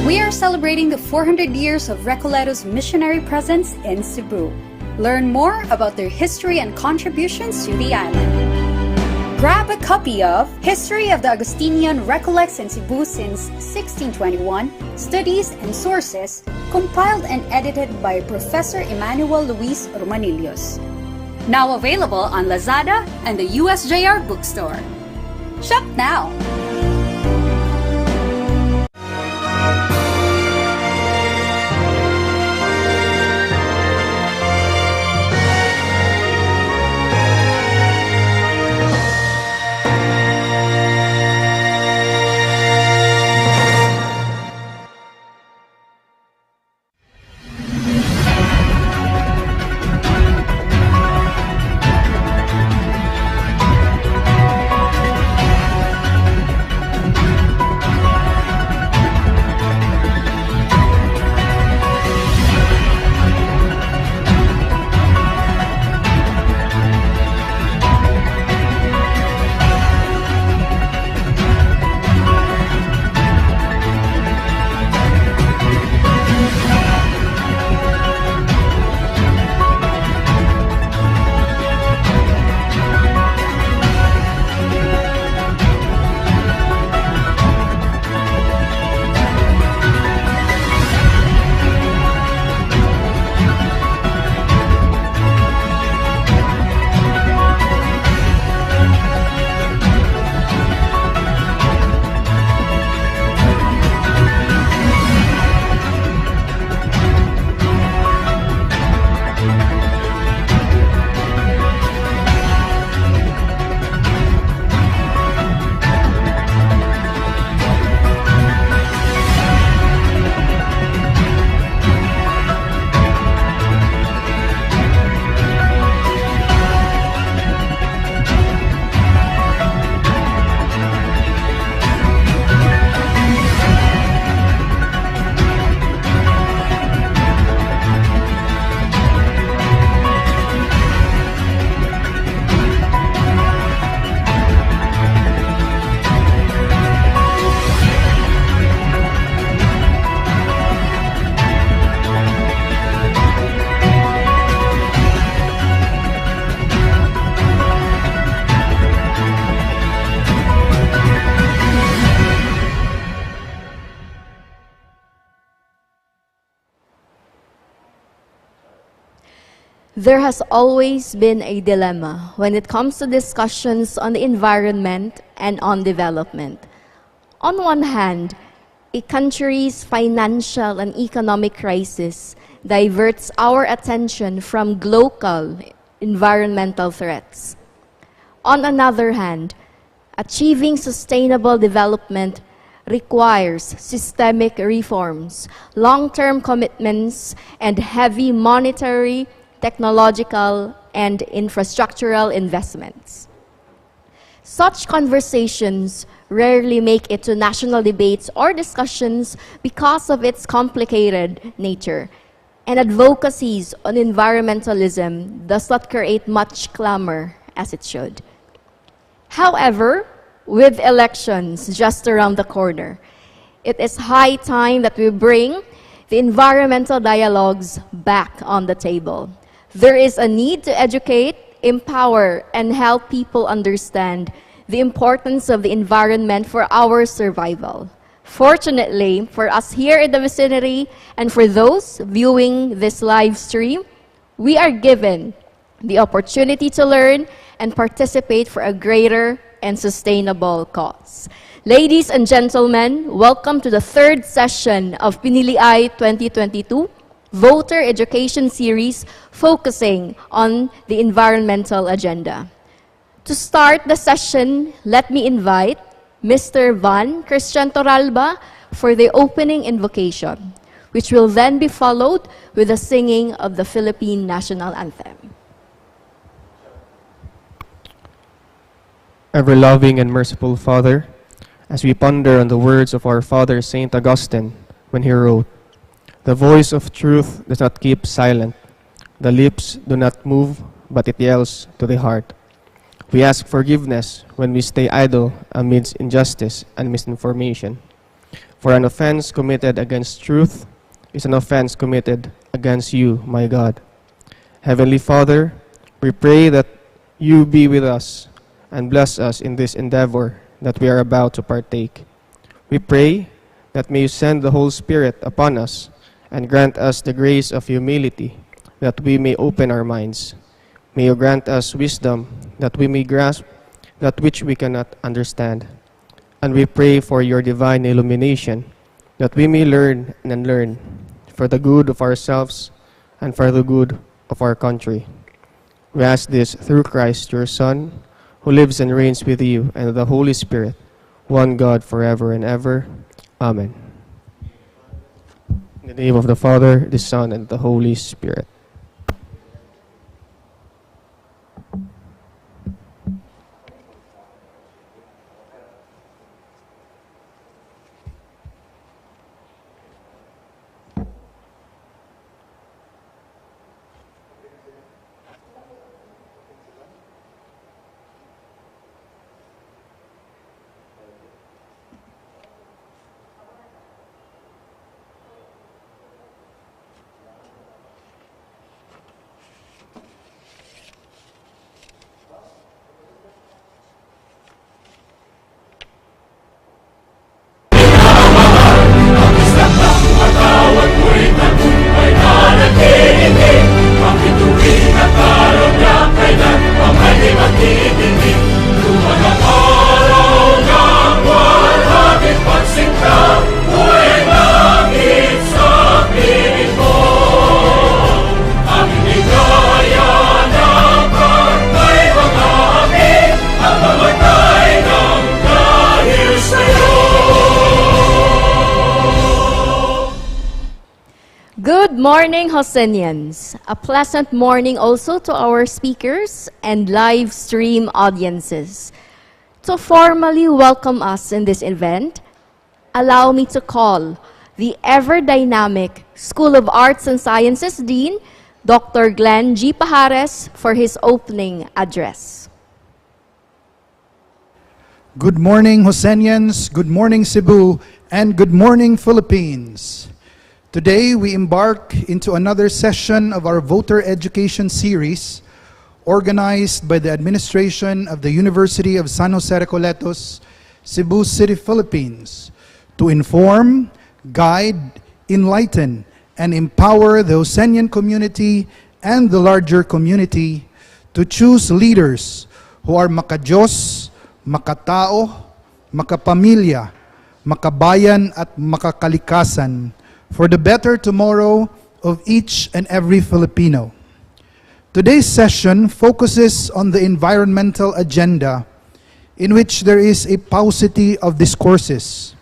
We are celebrating the 400 years of Recoletos' missionary presence in Cebu. Learn more about their history and contributions to the island. Grab a copy of History of the Augustinian Recollects in Cebu since 1621, Studies and Sources, compiled and edited by Professor Emmanuel Luis Romanillos. Now available on Lazada and the USJ-R bookstore. Shop now! There has always been a dilemma when it comes to discussions on the environment and on development. On one hand, a country's financial and economic crisis diverts our attention from local environmental threats. On another hand, achieving sustainable development requires systemic reforms, long-term commitments, and heavy monetary, technological, and infrastructural investments. Such conversations rarely make it to national debates or discussions because of its complicated nature, and advocacies on environmentalism does not create much clamor as it should. However, with elections just around the corner, it is high time that we bring the environmental dialogues back on the table. There is a need to educate, empower, and help people understand the importance of the environment for our survival. Fortunately, for us here in the vicinity and for those viewing this live stream, we are given the opportunity to learn and participate for a greater and sustainable cause. Ladies and gentlemen, welcome to the third session of PINILIAY 2022 Voter Education Series focusing on the environmental agenda. To start the session, let me invite Mr. Van Christian Torralba for the opening invocation, which will then be followed with the singing of the Philippine National Anthem. Ever-loving and merciful Father, as we ponder on the words of our Father Saint Augustine when he wrote, "The voice of truth does not keep silent. The lips do not move, but it yells to the heart." We ask forgiveness when we stay idle amidst injustice and misinformation. For an offense committed against truth is an offense committed against you, my God. Heavenly Father, we pray that you be with us and bless us in this endeavor that we are about to partake. We pray that may you send the Holy Spirit upon us and grant us the grace of humility that we may open our minds. May you grant us wisdom that we may grasp that which we cannot understand. And we pray for your divine illumination that we may learn and learn for the good of ourselves and for the good of our country. We ask this through Christ, your Son, who lives and reigns with you and the Holy Spirit, one God forever and ever. Amen. In the name of the Father, the Son, and the Holy Spirit. Good morning, Hosenians. A pleasant morning also to our speakers and live stream audiences. To formally welcome us in this event, allow me to call the ever-dynamic School of Arts and Sciences Dean, Dr. Glenn G. Pajares, for his opening address. Good morning, Hosenians. Good morning, Cebu. And good morning, Philippines. Today, we embark into another session of our voter education series organized by the administration of the University of San Jose Recoletos, Cebu City, Philippines, to inform, guide, enlighten, and empower the Osenian community and the larger community to choose leaders who are makadiyos, makatao, makapamilya, makabayan at makakalikasan for the better tomorrow of each and every Filipino. Today's session focuses on the environmental agenda, in which there is a paucity of discourses.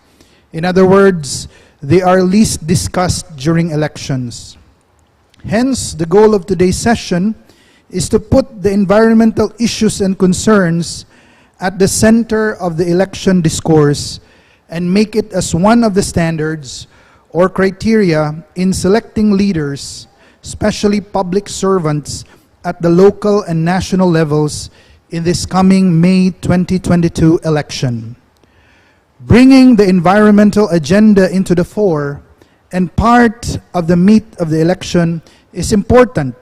In other words, they are least discussed during elections. Hence, the goal of today's session is to put the environmental issues and concerns at the center of the election discourse and make it as one of the standards or criteria in selecting leaders, especially public servants at the local and national levels in this coming May 2022 election. Bringing the environmental agenda into the fore and part of the meat of the election is important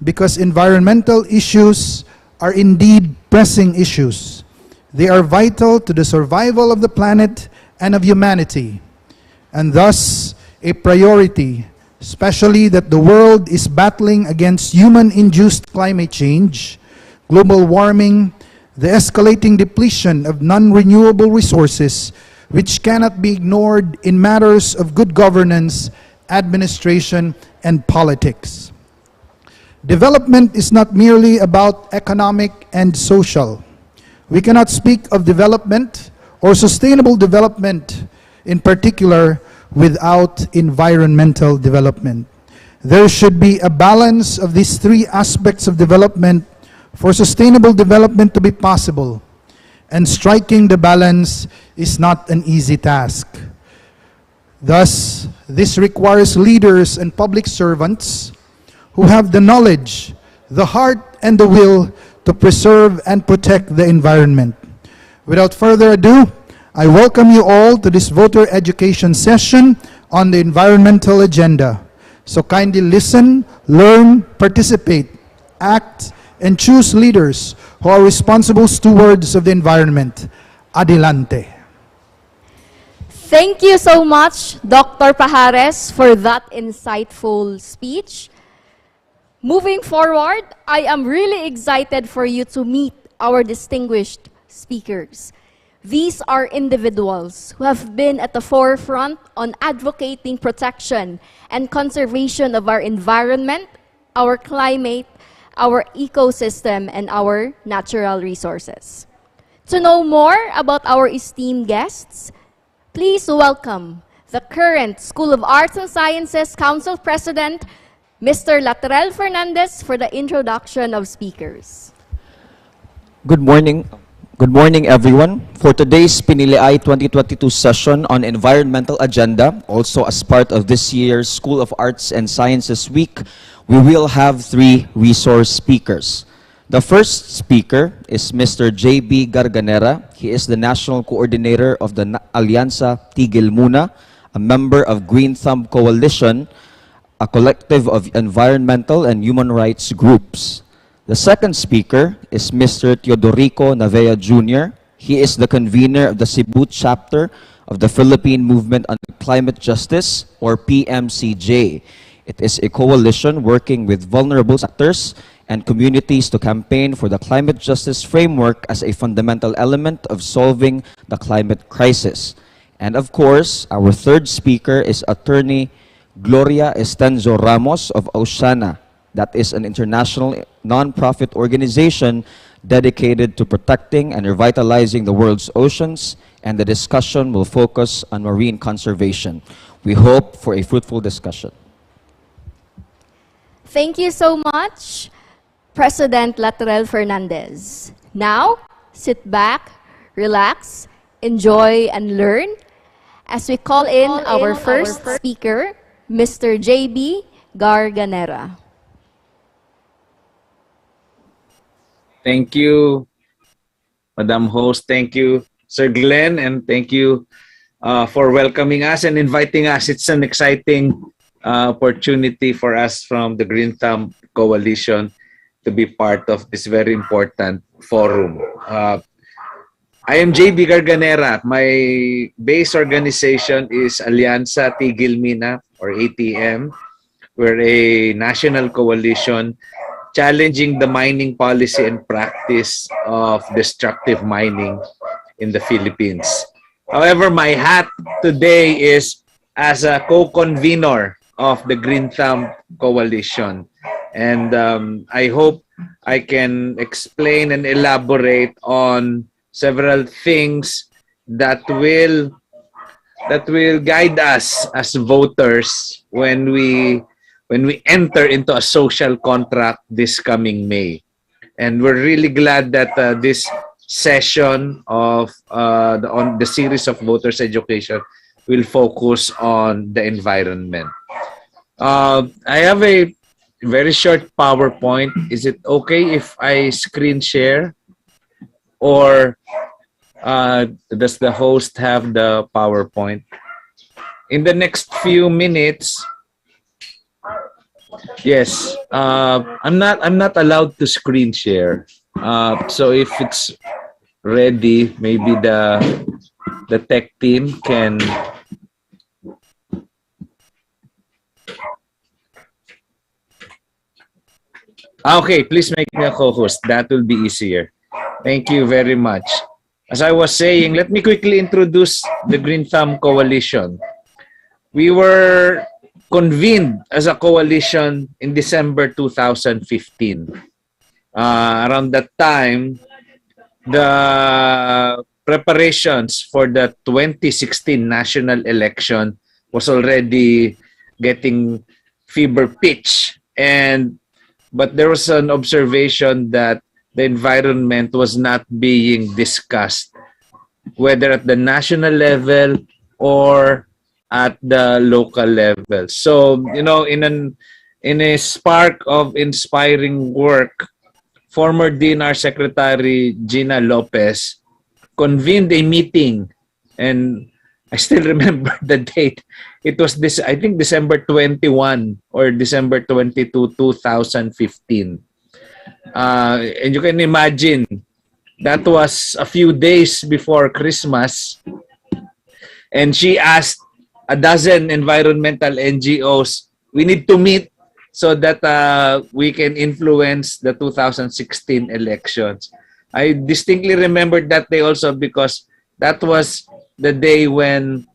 because environmental issues are indeed pressing issues. They are vital to the survival of the planet and of humanity, and thus a priority, especially that the world is battling against human-induced climate change, global warming, the escalating depletion of non-renewable resources, which cannot be ignored in matters of good governance, administration, and politics. Development is not merely about economic and social. We cannot speak of development or sustainable development in particular without environmental development. There should be a balance of these three aspects of development for sustainable development to be possible, and striking the balance is not an easy task. Thus, this requires leaders and public servants who have the knowledge, the heart, and the will to preserve and protect the environment. Without further ado, I welcome you all to this voter education session on the environmental agenda. So kindly listen, learn, participate, act, and choose leaders who are responsible stewards of the environment. Adelante. Thank you so much, Dr. Pajares, for that insightful speech. Moving forward, I am really excited for you to meet our distinguished speakers. These are individuals who have been at the forefront on advocating protection and conservation of our environment, our climate, our ecosystem, and our natural resources. To know more about our esteemed guests, please welcome the current School of Arts and Sciences Council President, Mr. Latrell Fernandez, for the introduction of speakers. Good morning. Good morning, everyone. For today's PINILIAY 2022 session on Environmental Agenda, also as part of this year's School of Arts and Sciences Week, we will have 3 resource speakers. The first speaker is Mr. J.B. Garganera. He is the National Coordinator of the Alianza Tigil Muna, a member of Greenham Coalition, a collective of environmental and human rights groups. The second speaker is Mr. Teodorico Navea Jr. He is the convener of the Cebu chapter of the Philippine Movement on Climate Justice, or PMCJ. It is a coalition working with vulnerable sectors and communities to campaign for the climate justice framework as a fundamental element of solving the climate crisis. And of course, our third speaker is Attorney Gloria Estenzo Ramos of OCEANA. That is an international non-profit organization dedicated to protecting and revitalizing the world's oceans, and the discussion will focus on marine conservation. We hope for a fruitful discussion. Thank you so much, President Latrell Fernandez. Now, sit back, relax, enjoy, and learn as we call in our first speaker, Mr. J.B. Garganera. Thank you, Madam Host. Thank you, Sir Glenn, and thank you for welcoming us and inviting us. It's an exciting opportunity for us from the Greenham Coalition to be part of this very important forum. I am J.B. Garganera. My base organization is Alianza Tigil Mina, or ATM. We're a national coalition challenging the mining policy and practice of destructive mining in the Philippines. However, my hat today is as a co-convener of the Greenham Coalition. And I hope I can explain and elaborate on several things that will guide us as voters when we enter into a social contract this coming May. And we're really glad that this session of on the series of voters education will focus on the environment. I have a very short PowerPoint. Is it okay if I screen share? Or does the host have the PowerPoint? In the next few minutes, yes, I'm not allowed to screen share. So if it's ready, maybe the tech team can. Okay, please make me a co-host. That will be easier. Thank you very much. As I was saying, let me quickly introduce the Greenham Coalition. We were convened as a coalition in December 2015. Around that time, the preparations for the 2016 national election was already getting fever pitch, but there was an observation that the environment was not being discussed, whether at the national level or at the local level. So, you know, in a spark of inspiring work, former DNR Secretary Gina Lopez convened a meeting And I still remember the date. It was this, I think December 21 or December 22, 2015. And you can imagine, that was a few days before Christmas. And she asked a dozen environmental NGOs, we need to meet so that we can influence the 2016 elections. I distinctly remember that day also because that was the day when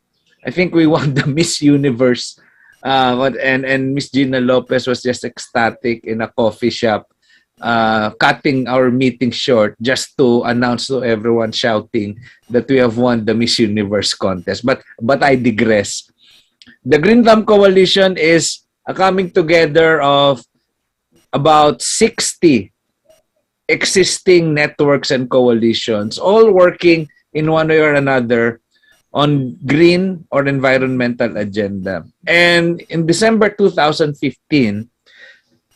I think we won the Miss Universe. And Miss Gina Lopez was just ecstatic in a coffee shop, cutting our meeting short just to announce to everyone, shouting that we have won the Miss Universe contest. But I digress. The Green Thumb Coalition is a coming together of about 60 existing networks and coalitions, all working in one way or another on green or environmental agenda. And in December 2015,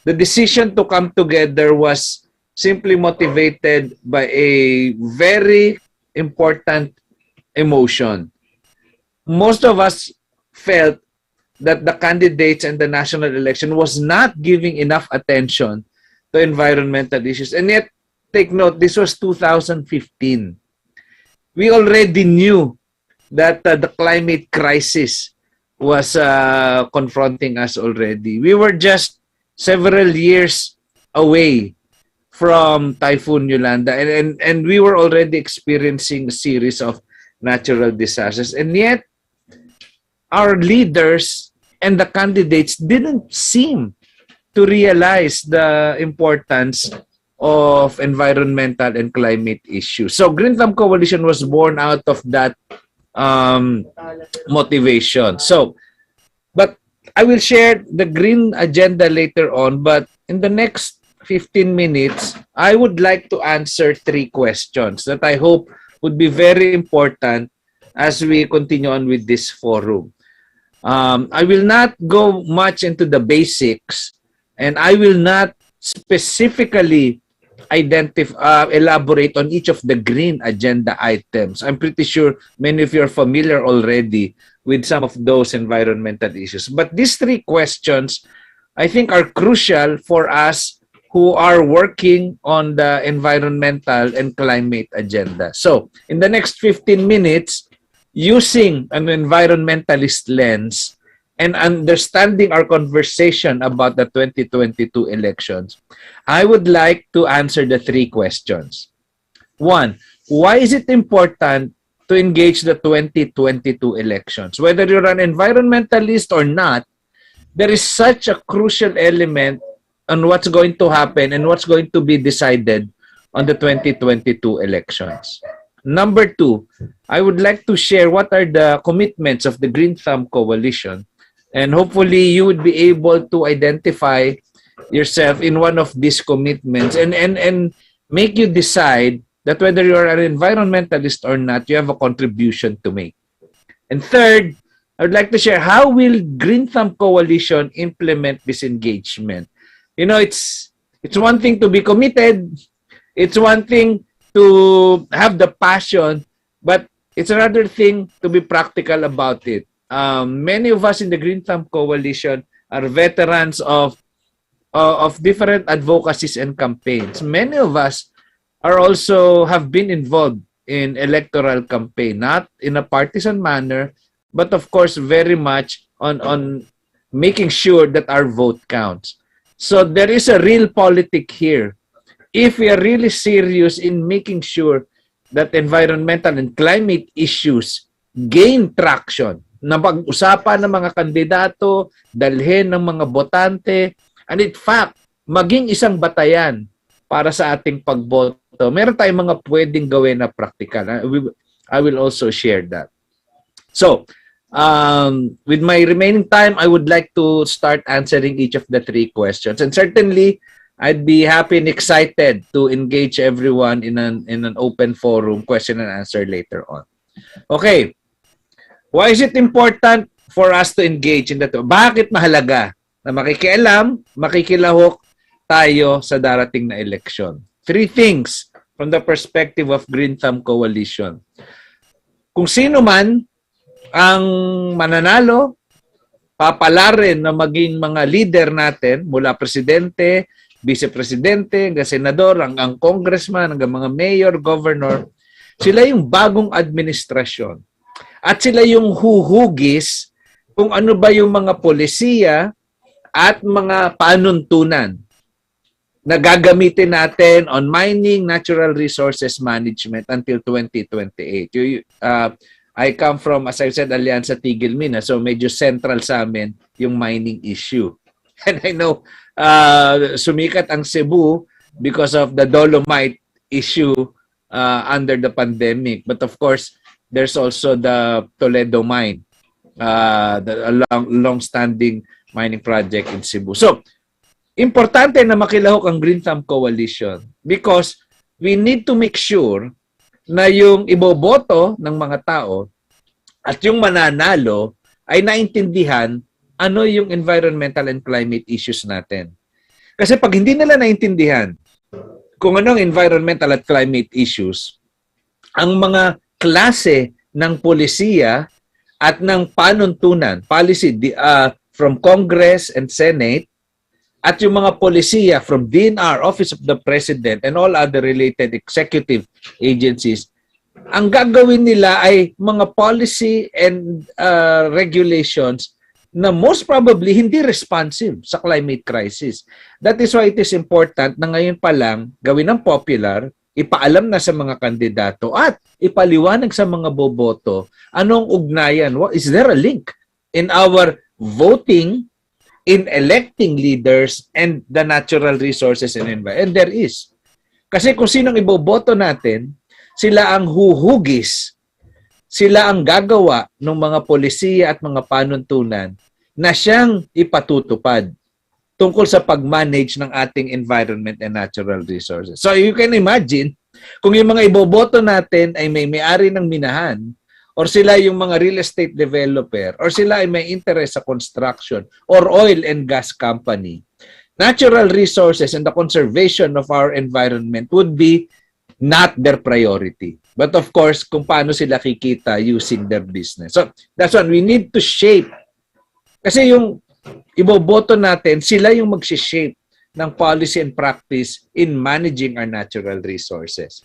the decision to come together was simply motivated by a very important emotion. Most of us felt that the candidates in the national election was not giving enough attention to environmental issues. And yet, take note, this was 2015. We already knew that the climate crisis was confronting us already. We were just several years away from Typhoon Yolanda, and we were already experiencing a series of natural disasters. And yet, our leaders and the candidates didn't seem to realize the importance of environmental and climate issues. So Green Thumb Coalition was born out of that motivation. So, but I will share the green agenda later on, but in the next 15 minutes, I would like to answer 3 questions that I hope would be very important as we continue on with this forum. I will not go much into the basics, and I will not specifically elaborate on each of the green agenda items. I'm pretty sure many of you are familiar already with some of those environmental issues. But these 3 questions, I think, are crucial for us who are working on the environmental and climate agenda. So, in the next 15 minutes, using an environmentalist lens and understanding our conversation about the 2022 elections, I would like to answer the 3 questions. 1, why is it important to engage the 2022 elections? Whether you're an environmentalist or not, there is such a crucial element on what's going to happen and what's going to be decided on the 2022 elections. Number 2, I would like to share what are the commitments of the Green Thumb Coalition, and hopefully you would be able to identify yourself in one of these commitments and make you decide that whether you're an environmentalist or not, you have a contribution to make. And third, I would like to share how will Green Thumb Coalition implement this engagement. You know, it's one thing to be committed, it's one thing to have the passion, but it's another thing to be practical about it. Many of us in the Green Thumb Coalition are veterans of different advocacies and campaigns. Many of us are also have been involved in electoral campaign, not in a partisan manner, but of course very much on making sure that our vote counts. So there is a real politic here. If we are really serious in making sure that environmental and climate issues gain traction, na pag-usapan ng mga kandidato, dalhin ng mga botante, and in fact, maging isang batayan para sa ating pagboto, meron tayong mga pwedeng gawin na practical. I will also share that. So, with my remaining time, I would like to start answering each of the 3 questions. And certainly, I'd be happy and excited to engage everyone in an open forum, question and answer later on. Okay. Why is it important for us to engage in that? Bakit mahalaga na makikialam, makikilahok tayo sa darating na eleksyon? 3 things from the perspective of Green Thumb Coalition. kung sino man ang mananalo, papalarin na maging mga leader natin mula presidente, vice-presidente, hanggang senador, hanggang congressman, hanggang mga mayor, governor, sila yung bagong administrasyon. At sila yung huhugis kung ano ba yung mga polisiya at mga panuntunan na gagamitin natin on mining, natural resources management until 2028. I come from, as I said, Alyansa Tigil Mina, so medyo central sa amin yung mining issue. And I know sumikat ang Cebu because of the dolomite issue under the pandemic. But of course, there's also the Toledo mine, the long-standing mining project in Cebu. So, importante na makilahok ang Green Thumb Coalition because we need to make sure na yung iboboto ng mga tao at yung mananalo ay naintindihan ano yung environmental and climate issues natin. Kasi pag hindi nila naintindihan kung anong environmental at climate issues, ang mga klase ng polisiya at ng panuntunan, policy from Congress and Senate, at yung mga polisiya from DNR, Office of the President, and all other related executive agencies, ang gagawin nila ay mga policy and regulations na most probably hindi responsive sa climate crisis. That is why it is important na ngayon pa lang gawin ng popular, ipaalam na sa mga kandidato at ipaliwanag sa mga boboto anong ugnayan. Is there a link in our voting, in electing leaders, and the natural resources and environment? And there is. Kasi kung sinong iboboto natin, sila ang huhugis, sila ang gagawa ng mga polisiya at mga panuntunan na siyang ipatutupad tungkol sa pag-manage ng ating environment and natural resources. So you can imagine, kung yung mga iboboto natin ay may-ari ng minahan, or sila yung mga real estate developer, or sila ay may interest sa construction, or oil and gas company, natural resources and the conservation of our environment would be not their priority. But of course, kung paano sila kikita using their business. So that's why we need to shape. Kasi yung iboboto natin, sila yung mag-shape ng policy and practice in managing our natural resources.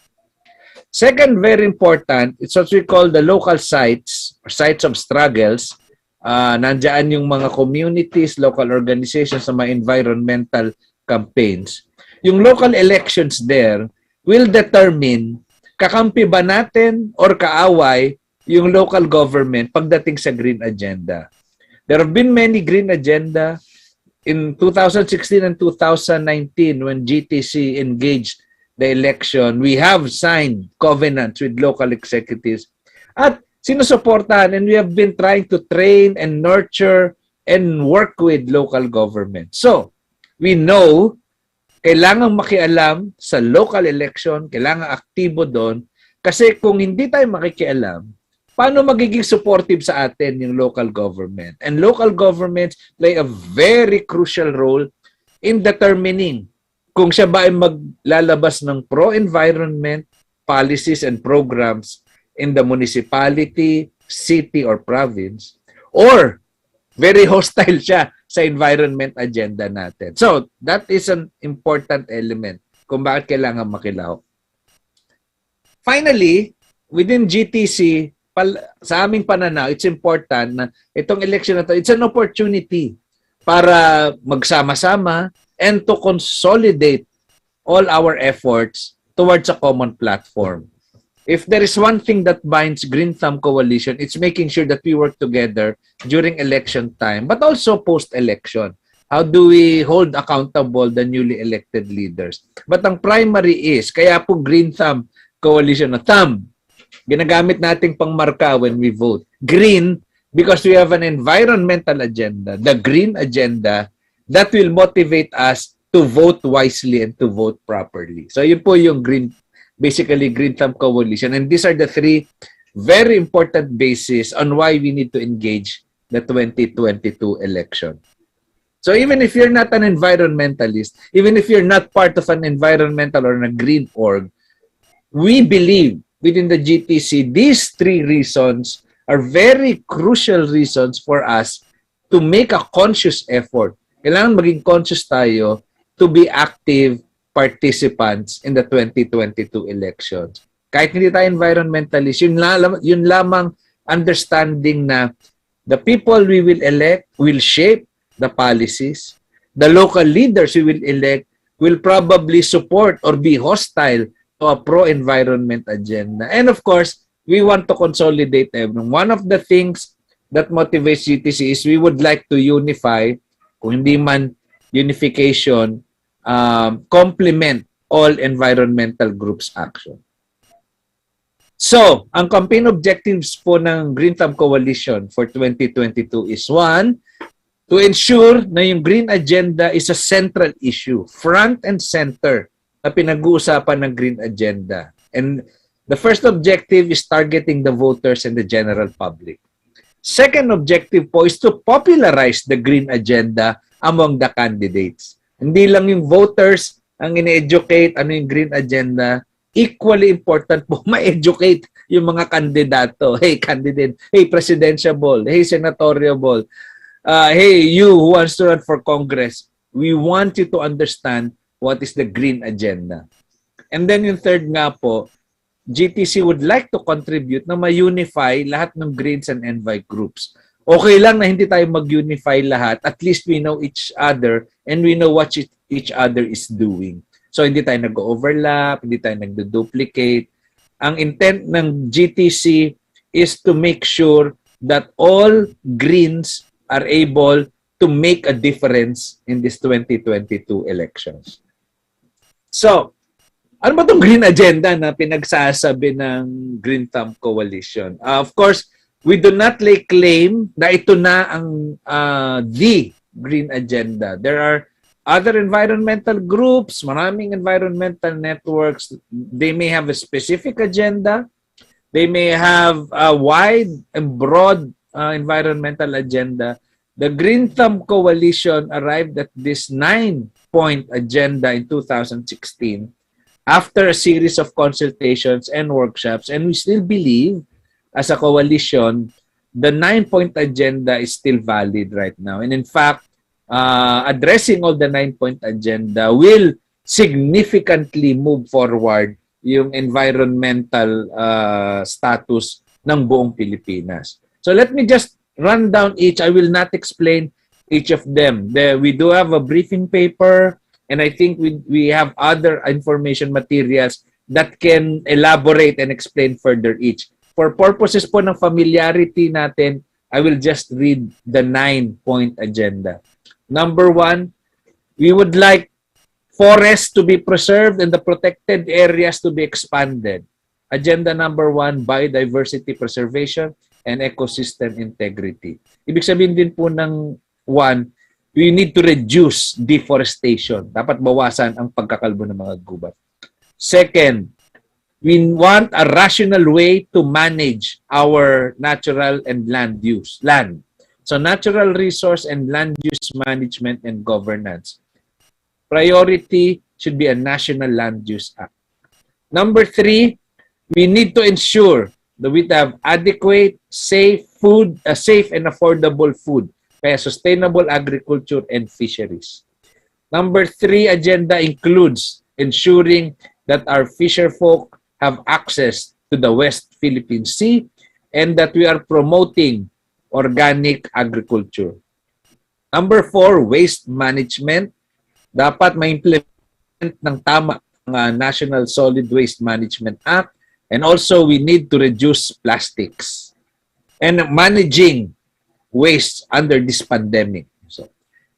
Second, very important, it's what we call the local sites or sites of struggles. Nandiyan yung mga communities, local organizations sa mga environmental campaigns. Yung local elections there will determine kakampi ba natin or kaaway yung local government pagdating sa green agenda. There have been many green agenda in 2016 and 2019 when GTC engaged the election. We have signed covenants with local executives at sinusuportahan, and we have been trying to train and nurture and work with local government. So, we know kailangang makialam sa local election, kailangang aktibo doon, kasi kung hindi tayo makikialam, paano magiging supportive sa atin yung local government? And local governments play a very crucial role in determining kung siya ba ay maglalabas ng pro-environment policies and programs in the municipality, city, or province, or very hostile siya sa environment agenda natin. So, that is an important element kung bakit kailangan makilahok. Finally, within GTC, sa aming pananaw, it's important na itong election na to, it's an opportunity para magsama-sama and to consolidate all our efforts towards a common platform. If there is one thing that binds Green Thumb Coalition, it's making sure that we work together during election time, but also post-election. How do we hold accountable the newly elected leaders? But ang primary is, kaya po Green Thumb Coalition na thumb, ginagamit nating pangmarka when we vote. Green, because we have an environmental agenda, the green agenda, that will motivate us to vote wisely and to vote properly. So yun po yung basically Green Thumb Coalition. And these are the three very important bases on why we need to engage the 2022 election. So even if you're not an environmentalist, even if you're not part of an environmental or a green org, we believe within the GTC, these three reasons are very crucial reasons for us to make a conscious effort. Kailangan maging conscious tayo to be active participants in the 2022 elections. Kahit hindi tayo environmentalist, yun lamang understanding na the people we will elect will shape the policies. The local leaders we will elect will probably support or be hostile to a pro-environment agenda. And of course, we want to consolidate everyone. One of the things that motivates GTC is we would like to unify, kung hindi man unification, complement all environmental groups' action. So, ang campaign objectives po ng Green Thumb Coalition for 2022 is one, to ensure na yung green agenda is a central issue, front and center na pinag-uusapan ng green agenda. And the first objective is targeting the voters and the general public. Second objective po is to popularize the green agenda among the candidates. Hindi lang yung voters ang ine-educate ano yung green agenda, equally important po ma-educate yung mga kandidato. Hey, candidate. Hey, presidentiable. Hey, senatoriable. Hey, you who wants to run for Congress, we want you to understand what is the green agenda. And then yung third nga po, GTC would like to contribute na ma-unify lahat ng Greens and Envi groups. Okay lang na hindi tayo mag-unify lahat. At least we know each other and we know what each other is doing. So hindi tayo nag-overlap, hindi tayo nag-duplicate. Ang intent ng GTC is to make sure that all Greens are able to make a difference in this 2022 elections. So, ano ba itong green agenda na pinagsasabi ng Green Thumb Coalition? Of course, we do not lay claim na ito na ang the green agenda. There are other environmental groups, maraming environmental networks. They may have a specific agenda. They may have a wide and broad environmental agenda. The Green Thumb Coalition arrived at this 9-point agenda in 2016 after a series of consultations and workshops, and we still believe as a coalition the 9-point agenda is still valid right now. And in fact, addressing all the 9-point agenda will significantly move forward yung environmental status ng buong Pilipinas. So let me just run down each. I will not explain each of them. We do have a briefing paper, and I think we have other information materials that can elaborate and explain further each. For purposes po ng familiarity natin, I will just read the 9-point agenda. Number 1, we would like forests to be preserved and the protected areas to be expanded. Agenda number 1, biodiversity preservation and ecosystem integrity. Ibig sabihin din po ng 1, we need to reduce deforestation. Dapat bawasan ang pagkakalbo ng mga gubat. Second, we want a rational way to manage our natural and land use. So natural resource and land use management and governance. Priority should be a National Land Use Act. Number 3, we need to ensure that we have adequate, safe and affordable food, kaya sustainable agriculture and fisheries. Number 3 agenda includes ensuring that our fisher folk have access to the West Philippine Sea and that we are promoting organic agriculture. Number 4, waste management. Dapat ma-implement ng tama ang National Solid Waste Management Act. And also, we need to reduce plastics and managing waste under this pandemic. So,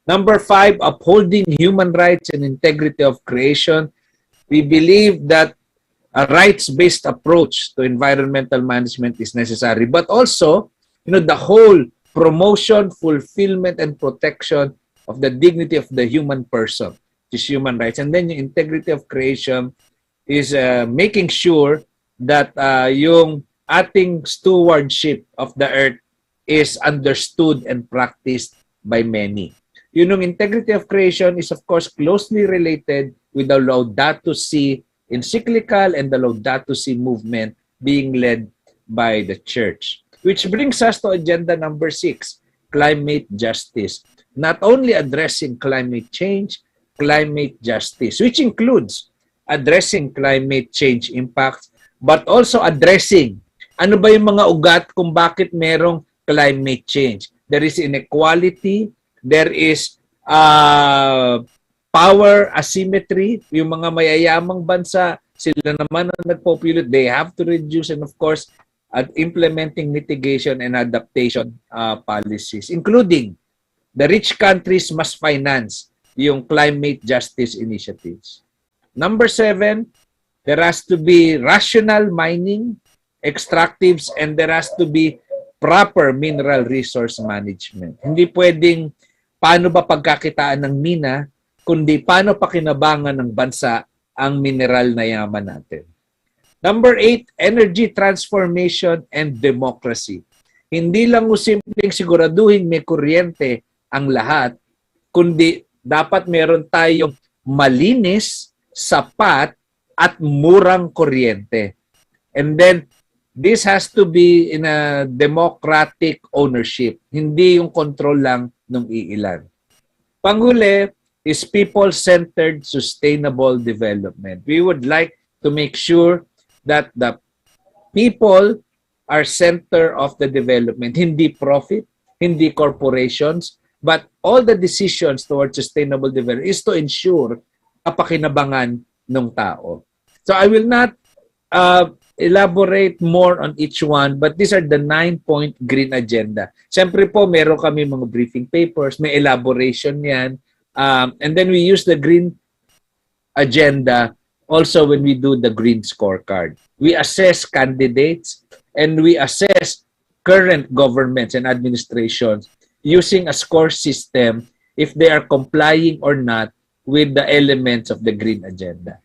number 5, upholding human rights and integrity of creation. We believe that a rights-based approach to environmental management is necessary, but also, the whole promotion, fulfillment, and protection of the dignity of the human person, which is human rights. And then yung integrity of creation is making sure that yung ating stewardship of the earth is understood and practiced by many. Yung integrity of creation is of course closely related with the Laudato Si encyclical and the Laudato Si movement being led by the church. Which brings us to agenda number 6, climate justice. Not only addressing climate change, climate justice, which includes addressing climate change impacts, but also addressing ano ba yung mga ugat kung bakit merong climate change. There is inequality, there is power asymmetry, yung mga mayayamang bansa, sila naman ang nagpopulate, they have to reduce, and of course, at implementing mitigation and adaptation policies, including the rich countries must finance yung climate justice initiatives. Number 7, there has to be rational mining, extractives, and there has to be proper mineral resource management. Hindi pwedeng paano ba pagkakitaan ng mina, kundi paano pakinabangan ng bansa ang mineral na yaman natin. Number 8, energy transformation and democracy. Hindi lang simpleng siguraduhin may kuryente ang lahat, kundi dapat meron tayong malinis, sapat, at murang kuryente. And then, this has to be in a democratic ownership. Hindi yung control lang ng iilan. Panghuli is people-centered sustainable development. We would like to make sure that the people are center of the development. Hindi profit, hindi corporations, but all the decisions towards sustainable development is to ensure kapakinabangan ng tao. So I will not elaborate more on each one, but these are the 9-point green agenda. Siyempre po, meron kami mga briefing papers, may elaboration yan, and then we use the green agenda also when we do the green scorecard. We assess candidates and we assess current governments and administrations using a score system if they are complying or not with the elements of the green agenda.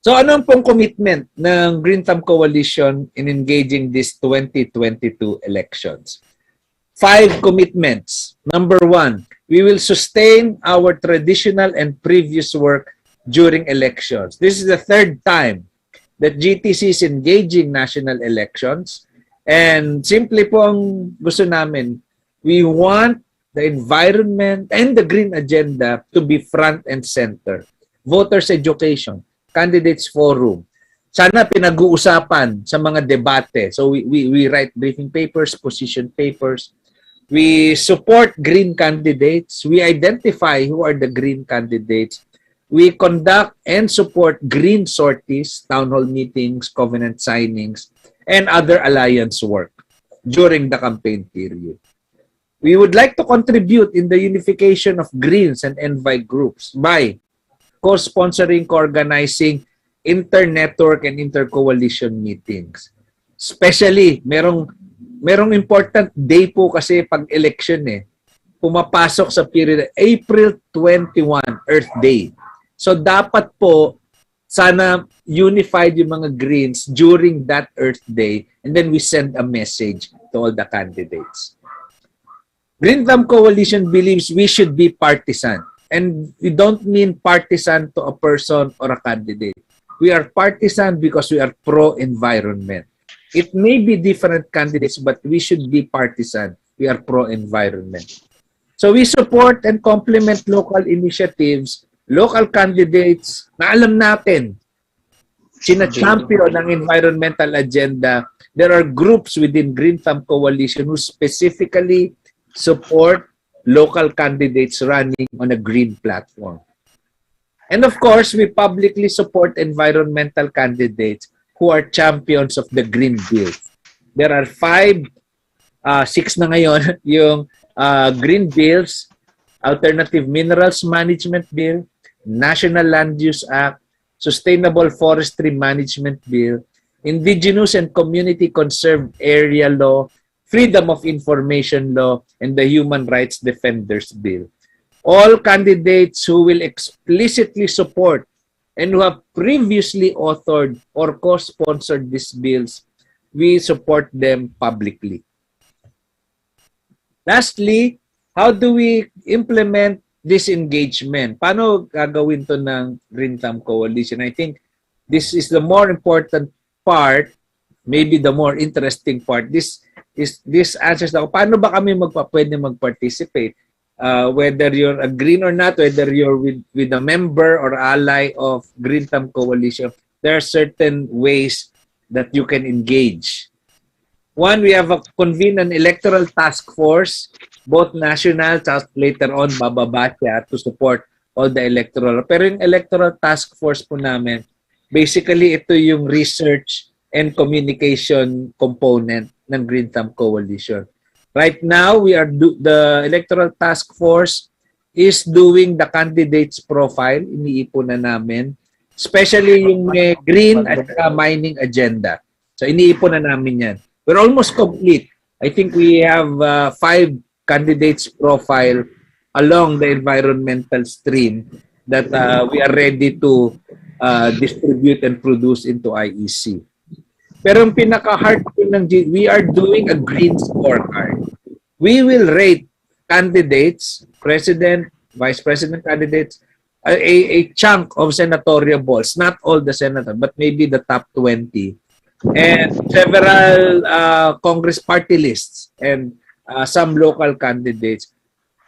So ano pong commitment ng Green Thumb Coalition in engaging these 2022 elections? 5 commitments. Number 1, we will sustain our traditional and previous work during elections. This is the 3rd time that GTC is engaging national elections. And simply po ang gusto namin, we want the environment and the green agenda to be front and center. Voters education, candidates forum. Sana pinag-uusapan sa mga debate. So we write briefing papers, position papers. We support green candidates. We identify who are the green candidates. We conduct and support green sorties, town hall meetings, covenant signings, and other alliance work during the campaign period. We would like to contribute in the unification of Greens and Envi groups by co-sponsoring, co-organizing inter-network and inter-coalition meetings. Especially, merong important day po kasi pag election pumapasok sa period April 21, Earth Day. So dapat po sana unified yung mga Greens during that Earth Day and then we send a message to all the candidates. Green Thumb Coalition believes we should be partisan. And we don't mean partisan to a person or a candidate. We are partisan because we are pro-environment. It may be different candidates, but we should be partisan. We are pro-environment. So we support and complement local initiatives, local candidates na alam natin, sina-champion ng environmental agenda. There are groups within Green Thumb Coalition who specifically support local candidates running on a green platform. And of course, we publicly support environmental candidates who are champions of the Green Bill. There are 6 na ngayon, yung Green Bills, Alternative Minerals Management Bill, National Land Use Act, Sustainable Forestry Management Bill, Indigenous and Community Conserved Area Law, Freedom of Information Law, and the Human Rights Defenders Bill. All candidates who will explicitly support and who have previously authored or co-sponsored these bills, we support them publicly. Lastly, how do we implement this engagement? Paano gagawin to ng Green Thumb Coalition? I think this is the more important part, maybe the more interesting part, this answers na paano ba kami pwede mag-participate? Whether you're a green or not, whether you're with a member or ally of Green Thumb Coalition, there are certain ways that you can engage. One, we have convened an electoral task force, both national, later on bababa siya to support all the electoral. Pero yung electoral task force po namin, basically ito yung research and communication component ng Green Thumb Coalition. Right now, the electoral task force is doing the candidates profile. Iniipon na namin. Especially yung may green at mining agenda. So, iniipon na namin yan. We're almost complete. I think we have 5 candidates profile along the environmental stream that we are ready to distribute and produce into IEC. Pero yung pinaka-heart ng we are doing a green scorecard. We will rate candidates, president, vice president candidates, a chunk of senatorial balls, not all the senators, but maybe the top 20, and several Congress party lists and some local candidates.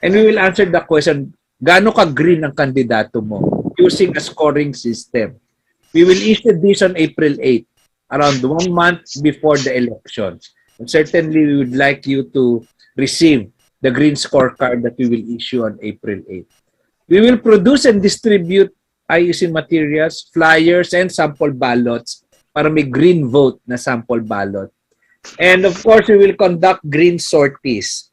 And we will answer the question, gaano ka-green ang kandidato mo using a scoring system. We will issue this on April 8, around 1 month before the elections. And certainly, we would like you to receive the green scorecard that we will issue on April 8. We will produce and distribute IEC materials, flyers, and sample ballots para may green vote na sample ballot. And of course, we will conduct green sorties.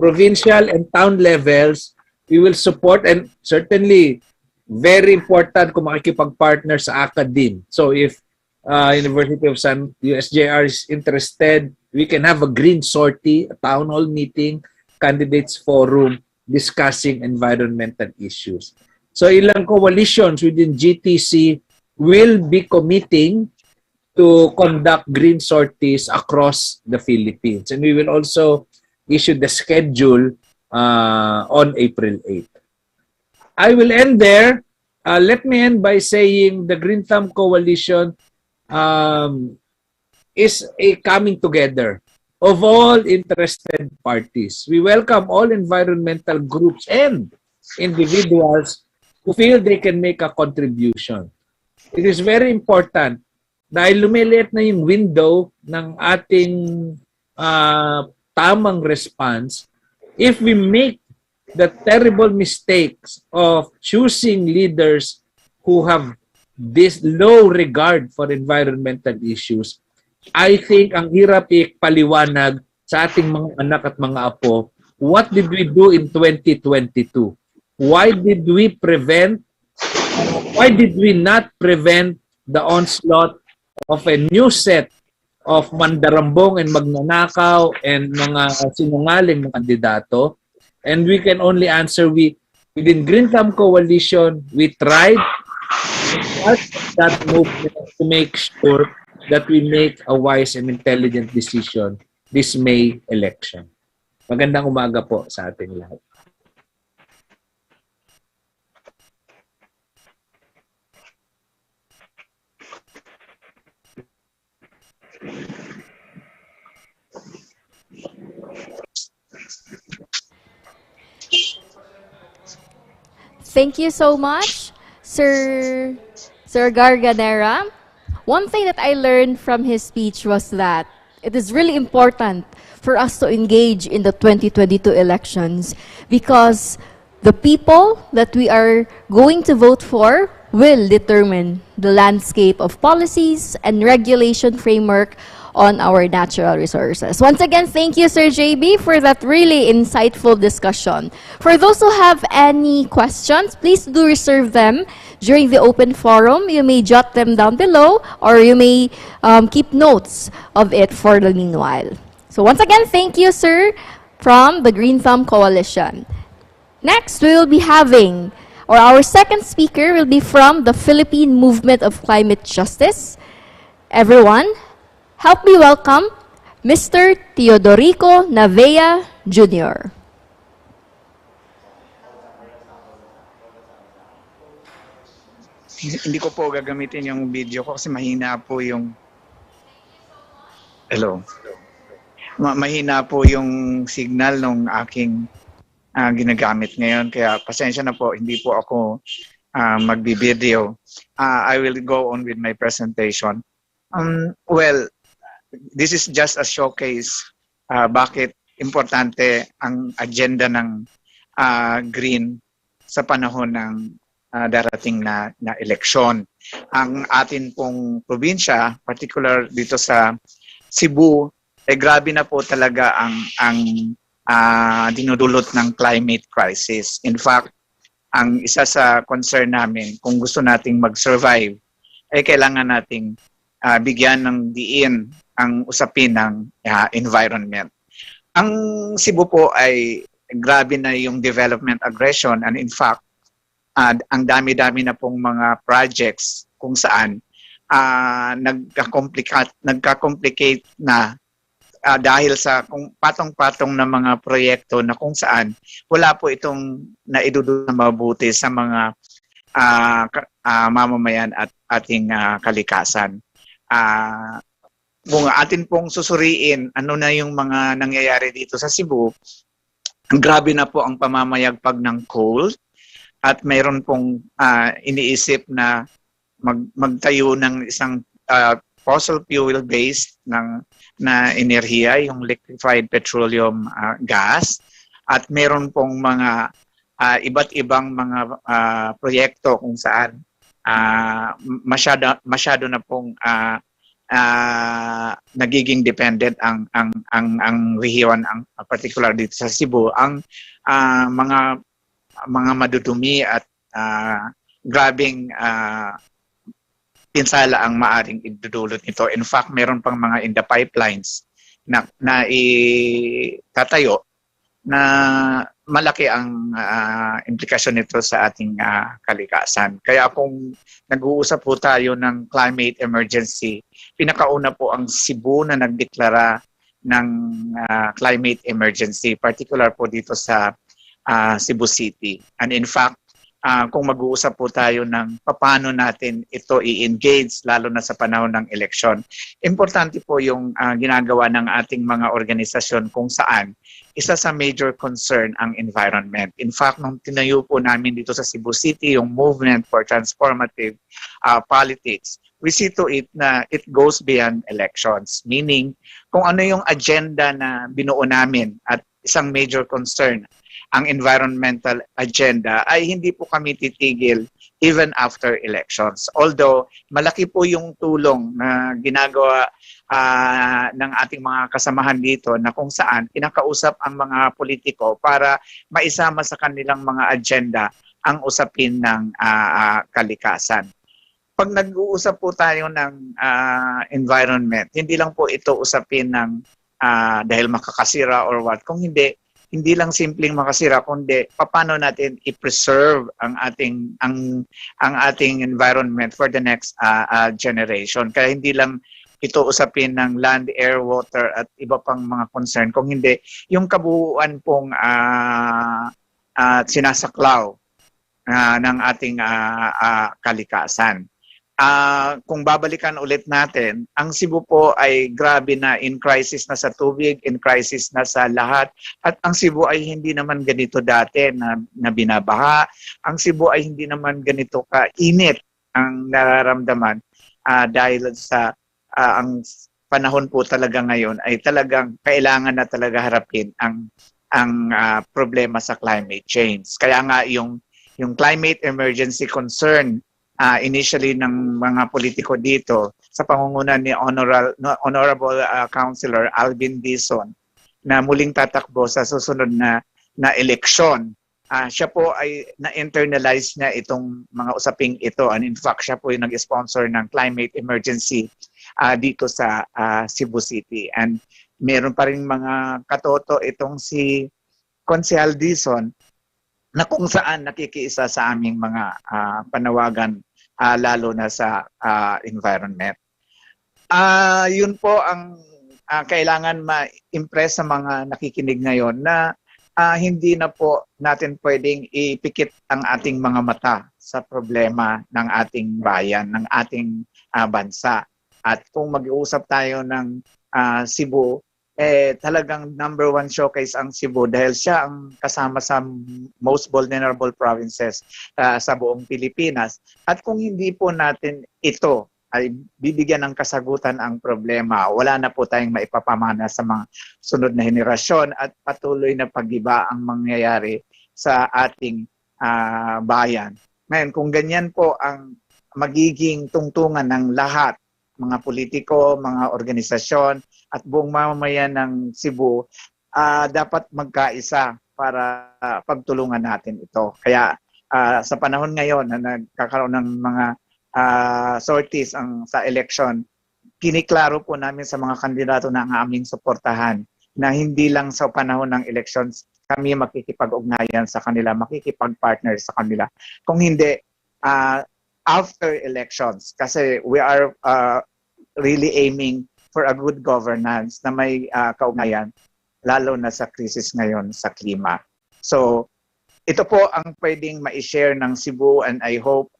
Provincial and town levels, we will support, and certainly, very important kung makikipag-partner sa academe. So if University of USJ-R is interested, we can have a green sortie, a town hall meeting, candidates forum, discussing environmental issues. So ilang coalitions within GTC will be committing to conduct green sorties across the Philippines. And we will also issue the schedule on April 8th. I will end there. Let me end by saying the Green Thumb Coalition is a coming together of all interested parties. We welcome all environmental groups and individuals who feel they can make a contribution. It is very important dahil lumiliit na yung window ng ating tamang response. If we make the terrible mistakes of choosing leaders who have this low regard for environmental issues, I think ang hirap ipaliwanag sa ating mga anak at mga apo, what did we do in 2022? Why did we not prevent the onslaught of a new set of mandarambong and magnanakaw and mga sinungaling na kandidato? And we can only answer, within Green Thumb Coalition, we tried that movement to make sure that we make a wise and intelligent decision this May election. Magandang umaga po sa ating lahat. Thank you so much, Sir Garganera. One thing that I learned from his speech was that it is really important for us to engage in the 2022 elections because the people that we are going to vote for will determine the landscape of policies and regulation framework on our natural resources. Once again, thank you, Sir JB, for that really insightful discussion. For those who have any questions, please do reserve them during the open forum. You may jot them down below, or you may keep notes of it for the meanwhile. So once again, thank you, sir, from the Green Thumb Coalition. Next, we will be having, or our second speaker will be from the Philippine Movement of Climate Justice. Everyone, help me welcome Mr. Teodorico Navea Jr. Hindi ko po gagamitin yung video ko kasi mahina po yung Hello. Mahina po yung signal nung aking ginagamit ngayon. Kaya pasensya na po, hindi po ako magbi-video. I will go on with my presentation. Well, this is just a showcase bakit importante ang agenda ng Green sa panahon ng darating na eleksyon. Ang atin pong probinsya, particular dito sa Cebu, grabe na po talaga ang dinudulot ng climate crisis. In fact, ang isa sa concern namin, kung gusto nating mag-survive, kailangan nating bigyan ng diin ang usapin ng environment. Ang Cebu po ay grabe na yung development aggression, and in fact, ang dami-dami na pong mga projects kung saan nagka-complicate na dahil sa patong-patong na mga proyekto na kung saan wala po itong naidudulot na mabuti sa mga mamamayan at ating kalikasan. Kung atin pong susuriin ano na yung mga nangyayari dito sa Cebu, grabe na po ang pamamayagpag ng coal at mayroon pong iniisip na magtayo ng isang fossil fuel based na enerhiya, yung liquefied petroleum gas, at meron pong mga iba't ibang mga proyekto kung saan masyado na pong nagiging dependent ang rehiyon, ang particular dito sa Cebu, ang mga madudumi at grabing pinsala ang maaring idudulot nito. In fact, meron pang mga in the pipelines na itatayo na malaki ang implikasyon nito sa ating kalikasan. Kaya kung nag-uusap po tayo ng climate emergency, pinakauna po ang Cebu na nagdeklara ng climate emergency, particular po dito sa Cebu City. And in fact, kung mag-uusap po tayo ng paano natin ito i-engage, lalo na sa panahon ng eleksyon, importante po yung ginagawa ng ating mga organisasyon kung saan isa sa major concern ang environment. In fact, nung tinayo po namin dito sa Cebu City yung Movement for Transformative Politics, we see to it na it goes beyond elections. Meaning, kung ano yung agenda na binuo namin at isang major concern, ang environmental agenda, ay hindi po kami titigil even after elections. Although, malaki po yung tulong na ginagawa ng ating mga kasamahan dito na kung saan kinakausap ang mga politiko para maisama sa kanilang mga agenda ang usapin ng kalikasan. Pag nag-uusap po tayo ng environment, hindi lang po ito usapin ng dahil makakasira or what, kung hindi lang simpleng makasira, kundi paano natin i-preserve ang ating environment for the next generation. Kaya hindi lang ito usapin ng land, air, water at iba pang mga concern, kung hindi yung kabuuan pong sinasaklaw ng ating kalikasan. Kung babalikan ulit natin, ang Cebu po ay grabe na in crisis na sa tubig, in crisis na sa lahat. At ang Cebu ay hindi naman ganito dati na binabaha. Ang Cebu ay hindi naman ganito kainit ang nararamdaman dahil sa ang panahon po talaga ngayon ay talagang kailangan na talaga harapin ang problema sa climate change. Kaya nga yung climate emergency concern initially ng mga politiko dito sa pangunguna ni Honorable Councilor Alvin Dizon na muling tatakbo sa susunod na eleksyon. Siya po ay na-internalize niya itong mga usaping ito, and in fact siya po yung nag-sponsor ng climate emergency dito sa Cebu City. And meron pa rin mga katoto itong si Consehal Dizon na kung saan nakikiisa sa aming mga panawagan lalo na sa environment. Yun po ang kailangan ma-impress sa mga nakikinig ngayon na hindi na po natin pwedeng ipikit ang ating mga mata sa problema ng ating bayan, ng ating bansa. At kung mag-uusap tayo ng Cebu, talagang number one showcase ang Cebu dahil siya ang kasama sa most vulnerable provinces sa buong Pilipinas. At kung hindi po natin ito ay bibigyan ng kasagutan ang problema, wala na po tayong maipapamana sa mga sunod na henerasyon at patuloy na pag-iba ang mangyayari sa ating bayan. Ngayon, kung ganyan po ang magiging tungtungan ng lahat, mga politiko, mga organisasyon, at buong mamamayan ng Cebu, dapat magkaisa para pagtulungan natin ito. Kaya sa panahon ngayon na nagkakaroon ng mga sorties sa election, kiniklaro po namin sa mga kandidato na ang aming suportahan na hindi lang sa panahon ng elections kami makikipag-ugnayan sa kanila, makikipag-partner sa kanila. Kung hindi, after elections, kasi we are really aiming for a good governance na may kaugnayan, lalo na sa krisis ngayon sa klima. So, ito po ang pwedeng ma-share ng Cebu, and I hope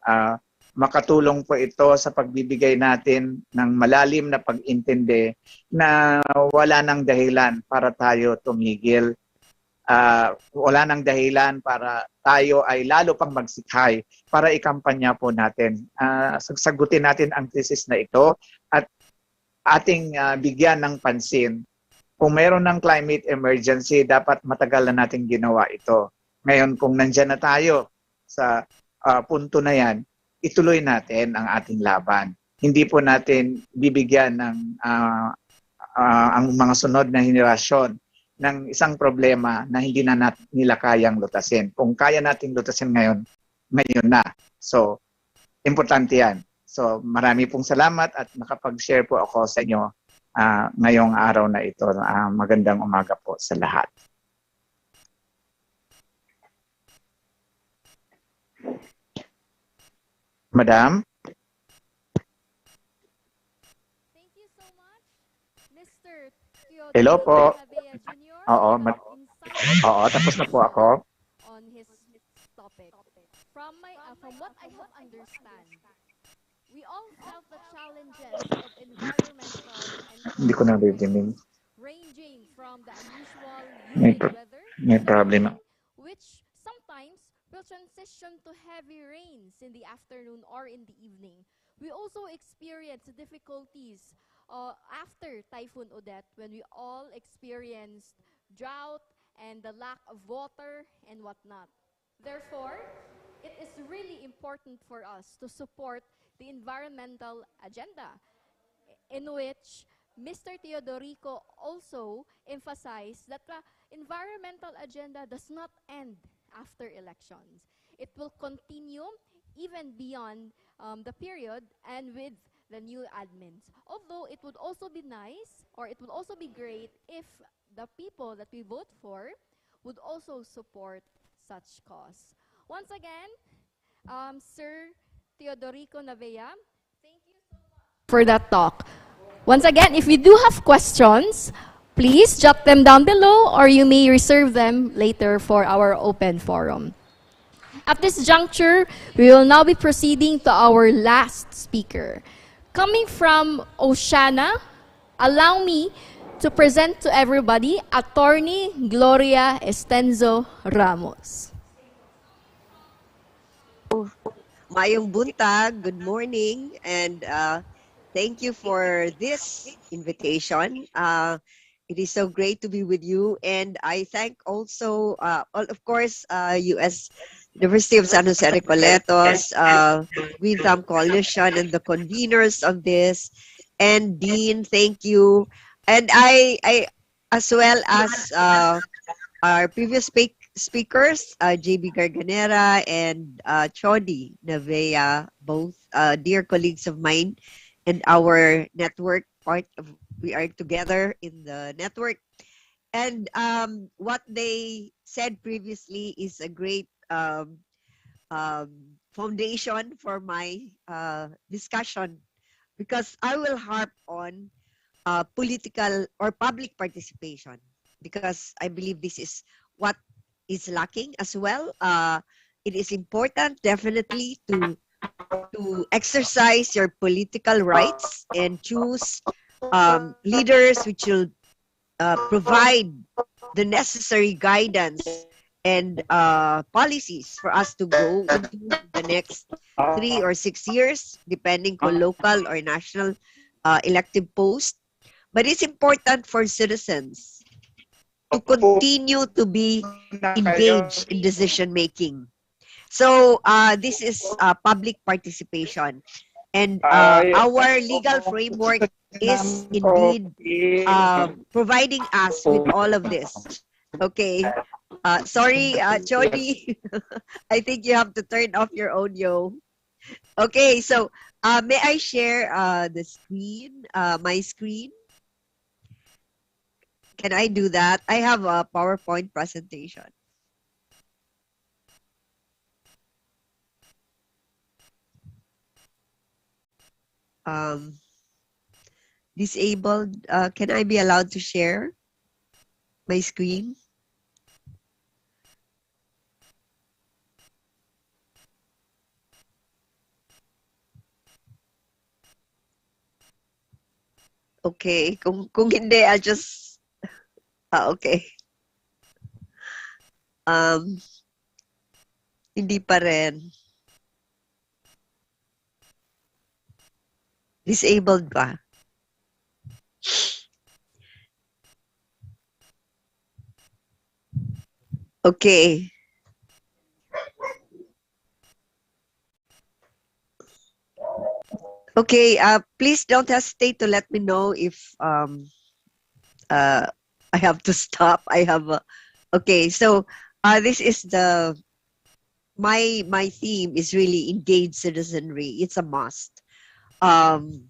makatulong po ito sa pagbibigay natin ng malalim na pag-intindi na wala nang dahilan para tayo tumigil. Wala nang dahilan para tayo ay lalo pang magsikhay para ikampanya po natin. Sagutin natin ang krisis na ito at ating bigyan ng pansin. Kung mayroon ng climate emergency, dapat matagal na natin ginawa ito. Ngayon, kung nandyan na tayo sa punto na yan, ituloy natin ang ating laban. Hindi po natin bibigyan ng ang mga sunod na henerasyon ng isang problema na hindi na nila kayang lutasin. Kung kaya nating lutasin ngayon, ngayon na. So, importante yan. So, marami pong salamat at nakapag-share po ako sa inyo ngayong araw na ito. Magandang umaga po sa lahat. Madam? Thank you so much, Mr. Teodoro Hello po. Lavea Jr. Oo, Insight oo, tapos na po ako. on his topic. From what I have understand, we all felt the challenges of environmental and Hindi ko naririnig. ranging from the unusual May humid pro- weather, may problem. which sometimes will transition to heavy rains in the afternoon or in the evening. We also experienced difficulties after Typhoon Odette when we all experienced drought and the lack of water and whatnot. Therefore, it is really important for us to support the environmental agenda, in which Mr. Teodorico also emphasized that the environmental agenda does not end after elections. It will continue even beyond the period and with the new admins. Although it would also be nice, or it would also be great if the people that we vote for would also support such cause. Once again, Sir Teodorico Navea, thank you so much for that talk. Once again, if you do have questions, please jot them down below, or you may reserve them later for our open forum. At this juncture, we will now be proceeding to our last speaker. Coming from OCEANA, allow me to present to everybody Attorney Gloria Estenzo Ramos. Mayong buntag, good morning, and thank you for this invitation. It is so great to be with you, and I thank also, of course, University of San Jose Recoletos, Greenham Coalition, and the conveners of this, and Dean, thank you, and I as well as our previous speakers, JB Garganera and Chody Navea, both dear colleagues of mine, and our network we are together in the network. And what they said previously is a great foundation for my discussion, because I will harp on political or public participation, because I believe this is what is lacking as well. It is important, definitely, to exercise your political rights and choose leaders which will provide the necessary guidance and policies for us to go into the next 3 or 6 years, depending on local or national elective post. But it's important for citizens to continue to be engaged in decision making. So this is public participation. And our legal framework is indeed providing us with all of this. Okay. Sorry, Chody. I think you have to turn off your audio. Okay, so may I share the screen, my screen? Can I do that? I have a PowerPoint presentation. Disabled, can I be allowed to share my screen? Okay, kung hindi, I'll just, okay. Hindi pa rin. Disabled ba? Okay. Okay, please don't hesitate to let me know if I have to stop. I have okay, so this is the my theme is really engage citizenry. It's a must. And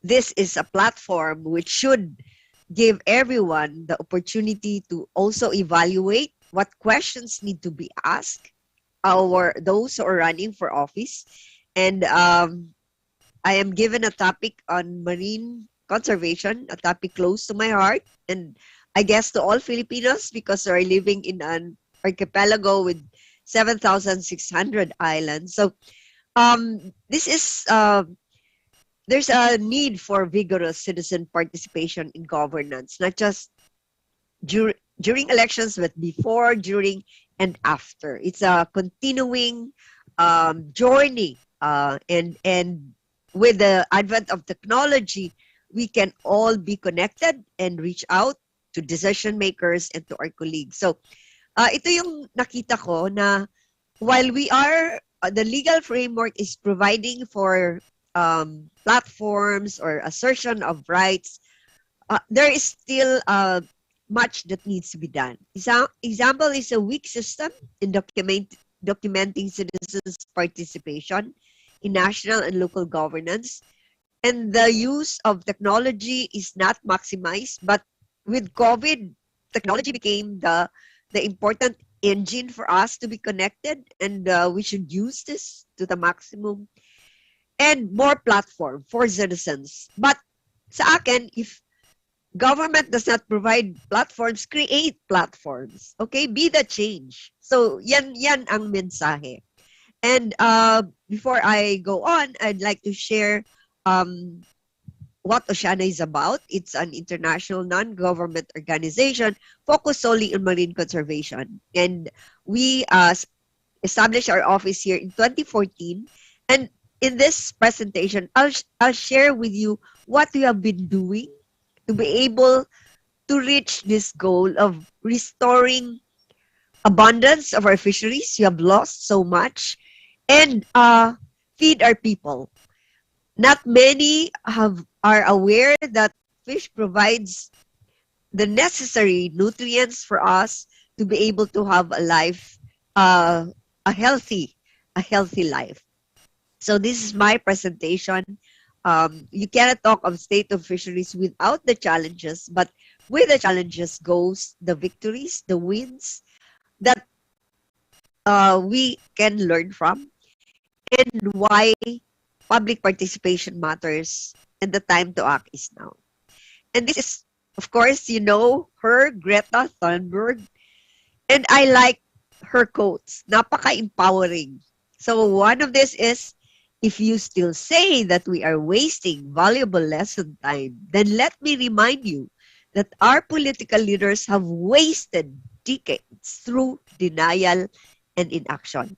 this is a platform which should give everyone the opportunity to also evaluate what questions need to be asked our those who are running for office. And I am given a topic on marine conservation, a topic close to my heart, and I guess to all Filipinos because we're living in an archipelago with 7,600 islands. So this is there's a need for vigorous citizen participation in governance, not just during elections, but before, during, and after. It's a continuing journey, and with the advent of technology, we can all be connected and reach out to decision makers and to our colleagues. So ito yung nakita ko na while we are the legal framework is providing for platforms or assertion of rights, there is still much that needs to be done. Example is a weak system in documenting citizens' participation in national and local governance. And the use of technology is not maximized, but with COVID, technology became the important engine for us to be connected, and we should use this to the maximum. And more platform for citizens. But sa akin, if government does not provide platforms, create platforms. Okay? Be the change. So, yan ang mensahe. And before I go on, I'd like to share what OCEANA is about. It's an international non-government organization focused solely on marine conservation. And we established our office here in 2014. And in this presentation, I'll share with you what we have been doing to be able to reach this goal of restoring abundance of our fisheries. We have lost so much, and feed our people. Not many are aware that fish provides the necessary nutrients for us to be able to have a life, a healthy life. So this is my presentation. You cannot talk of state of fisheries without the challenges, but with the challenges goes the victories, the wins that we can learn from, and why public participation matters and the time to act is now. And this is, of course, you know her, Greta Thunberg, and I like her quotes. Napaka-empowering. So one of this is, If you still say that we are wasting valuable lesson time, then let me remind you that our political leaders have wasted decades through denial and inaction.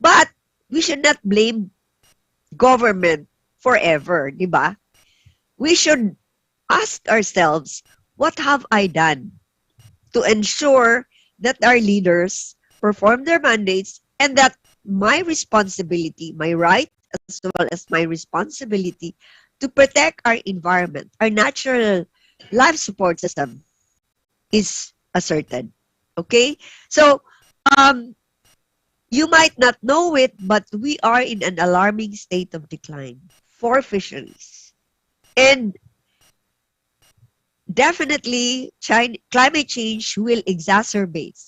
But we should not blame government forever, di ba? We should ask ourselves, what have I done to ensure that our leaders perform their mandates and that my responsibility, my right, as well as my responsibility to protect our environment, our natural life support system is asserted. Okay? So, you might not know it, but we are in an alarming state of decline for fisheries. And definitely, climate change will exacerbate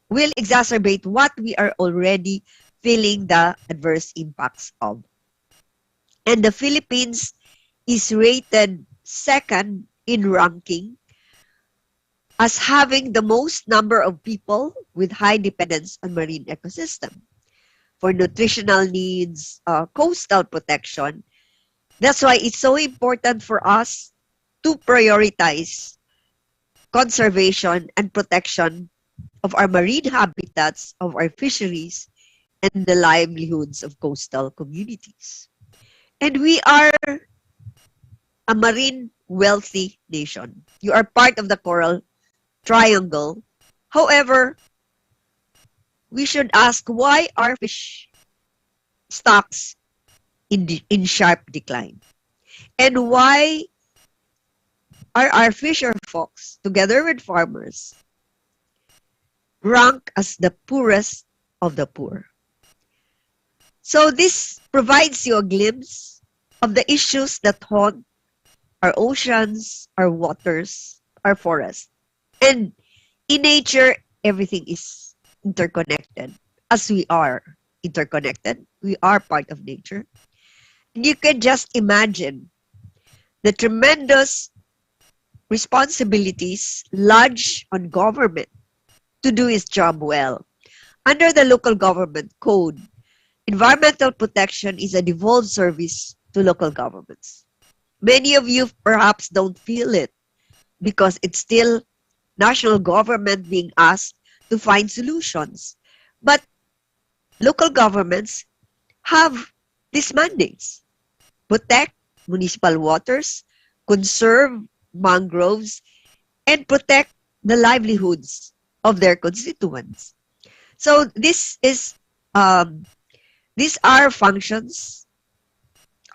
what we are already feeling the adverse impacts of. And the Philippines is rated second in ranking as having the most number of people with high dependence on marine ecosystem for nutritional needs, coastal protection. That's why it's so important for us to prioritize conservation and protection of our marine habitats, of our fisheries, and the livelihoods of coastal communities. And we are a marine wealthy nation. You are part of the coral triangle. However, we should ask, why are fish stocks in sharp decline? And why are our fisher folks, together with farmers, ranked as the poorest of the poor? So this provides you a glimpse of the issues that haunt our oceans, our waters, our forests. And in nature, everything is interconnected. As we are interconnected, we are part of nature. And you can just imagine the tremendous responsibilities lodged on government to do its job well. Under the local government code, environmental protection is a devolved service to local governments. Many of you perhaps don't feel it because it's still national government being asked to find solutions. But local governments have these mandates: protect municipal waters, conserve mangroves, and protect the livelihoods of their constituents. So these are functions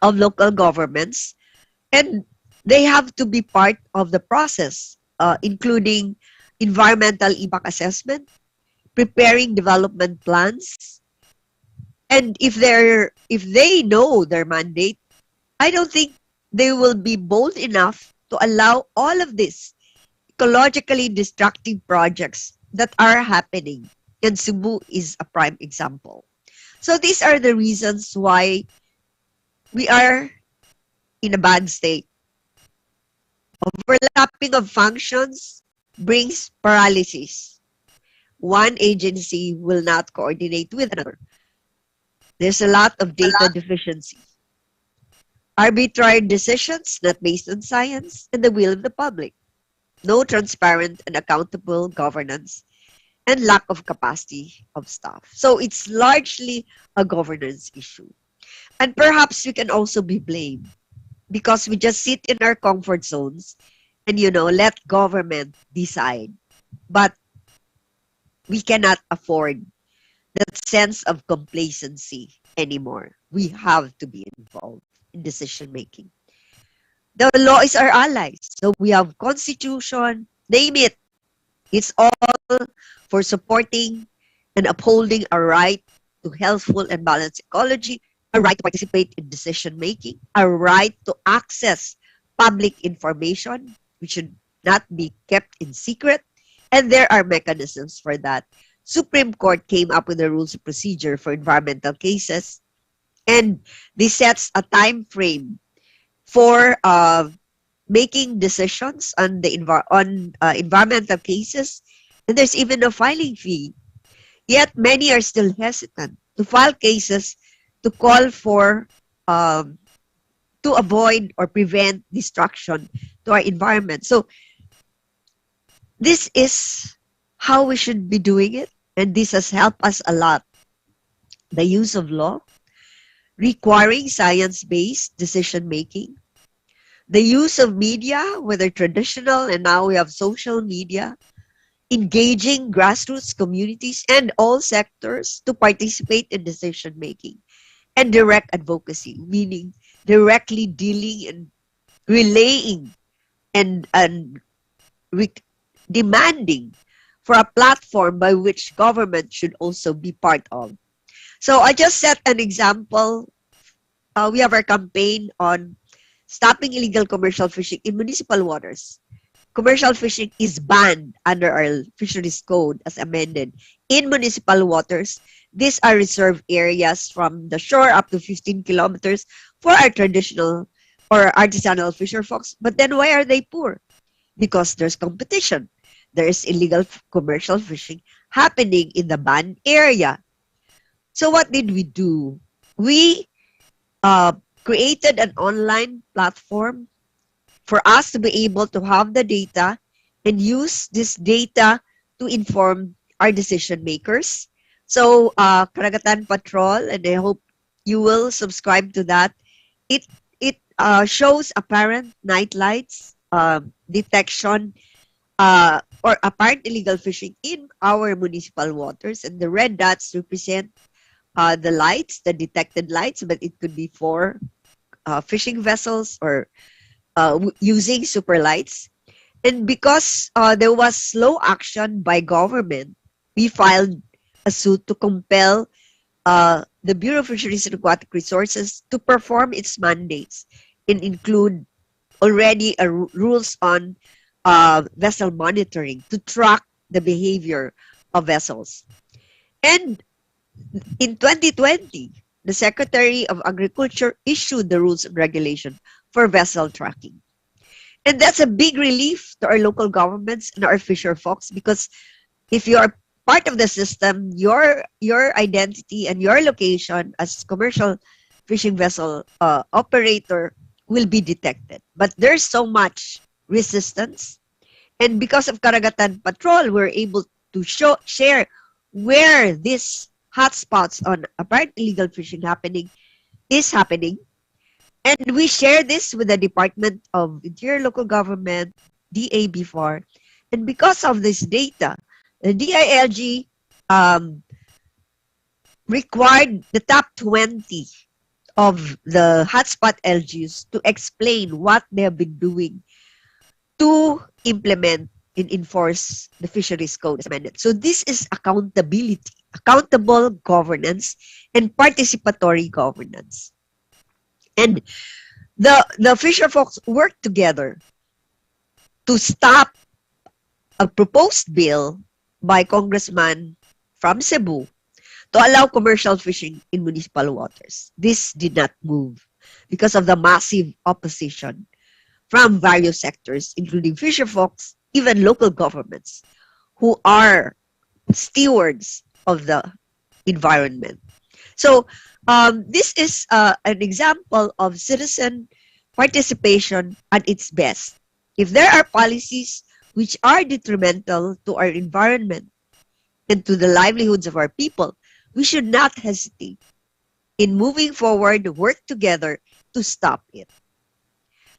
of local governments, and they have to be part of the process, including environmental impact assessment, preparing development plans, and if they know their mandate, I don't think they will be bold enough to allow all of these ecologically destructive projects that are happening. And Cebu is a prime example. So these are the reasons why we are in a bad state. Overlapping of functions brings paralysis. One agency will not coordinate with another. There's a lot of data deficiency. Arbitrary decisions not based on science and the will of the public. No transparent and accountable governance, and lack of capacity of staff. So it's largely a governance issue. And perhaps we can also be blamed because we just sit in our comfort zones and, let government decide. But we cannot afford that sense of complacency anymore. We have to be involved in decision making. The law is our ally. So we have constitution, name it. It's all for supporting and upholding our right to healthful and balanced ecology, our right to participate in decision making, our right to access public information, which should not be kept in secret, and there are mechanisms for that. Supreme Court came up with the rules of procedure for environmental cases, and this sets a time frame for making decisions on the environmental cases, and there's even a filing fee. Yet many are still hesitant to file cases to call for to avoid or prevent destruction to our environment. So this is how we should be doing it, and this has helped us a lot. The use of law, requiring science-based decision-making, the use of media, whether traditional and now we have social media, engaging grassroots communities and all sectors to participate in decision-making, and direct advocacy, meaning directly dealing and relaying and demanding for a platform by which government should also be part of. So I just set an example. We have our campaign on stopping illegal commercial fishing in municipal waters. Commercial fishing is banned under our fisheries code as amended in municipal waters. These are reserved areas from the shore up to 15 kilometers for our traditional or artisanal fisher folks. But then why are they poor? Because there's competition. There is illegal commercial fishing happening in the banned area. So what did we do? We created an online platform for us to be able to have the data and use this data to inform our decision makers. So Karagatan Patrol, and I hope you will subscribe to that. It shows apparent night lights, detection, or apparent illegal fishing in our municipal waters, and the red dots represent the lights, the detected lights, but it could be for fishing vessels or using super lights. And because there was slow action by government, we filed a suit to compel the Bureau of Fisheries and Aquatic Resources to perform its mandates and include already rules on vessel monitoring to track the behavior of vessels. And in 2020, the Secretary of Agriculture issued the rules and regulation for vessel tracking. And that's a big relief to our local governments and our fisher folks, because if you are part of the system, your identity and your location as commercial fishing vessel operator will be detected. But there's so much resistance. And because of Karagatan Patrol, we're able to share where these hotspots on apparent illegal fishing is happening. And we share this with the Department of Interior Local Government, DAB4. And because of this data, the DILG required the top 20 of the hotspot LGUs to explain what they have been doing to implement and enforce the fisheries code as amended. So this is accountability, accountable governance, and participatory governance. And the fisher folks worked together to stop a proposed bill by Congressman from Cebu to allow commercial fishing in municipal waters. This did not move because of the massive opposition from various sectors, including fisher folks, even local governments, who are stewards of the environment. So this is an example of citizen participation at its best. If there are policies which are detrimental to our environment and to the livelihoods of our people, we should not hesitate in moving forward, work together to stop it.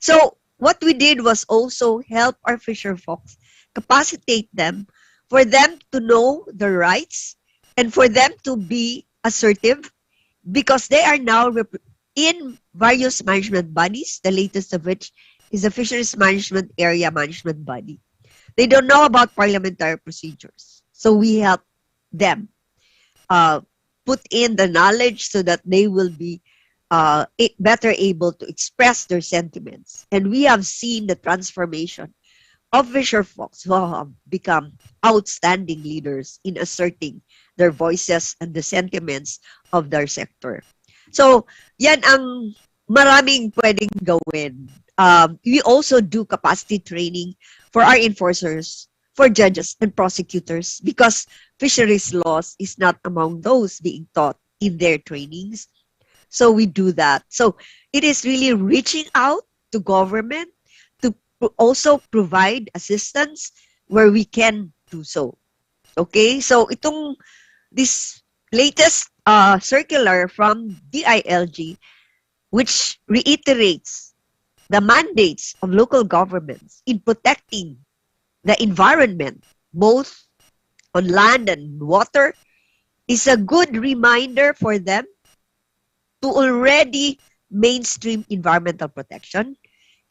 So what we did was also help our fisher folks, capacitate them, for them to know their rights and for them to be assertive, because they are now in various management bodies, the latest of which is the Fisheries Management Area Management Body. They don't know about parliamentary procedures. So we help them put in the knowledge so that they will be better able to express their sentiments. And we have seen the transformation of fisher folks who have become outstanding leaders in asserting their voices and the sentiments of their sector. So, yan ang maraming pwedeng gawin. We also do capacity training for our enforcers, for judges and prosecutors, because fisheries laws is not among those being taught in their trainings. So we do that. So it is really reaching out to government to also provide assistance where we can do so. Okay, so this latest circular from DILG, which reiterates the mandates of local governments in protecting the environment, both on land and water, is a good reminder for them to already mainstream environmental protection.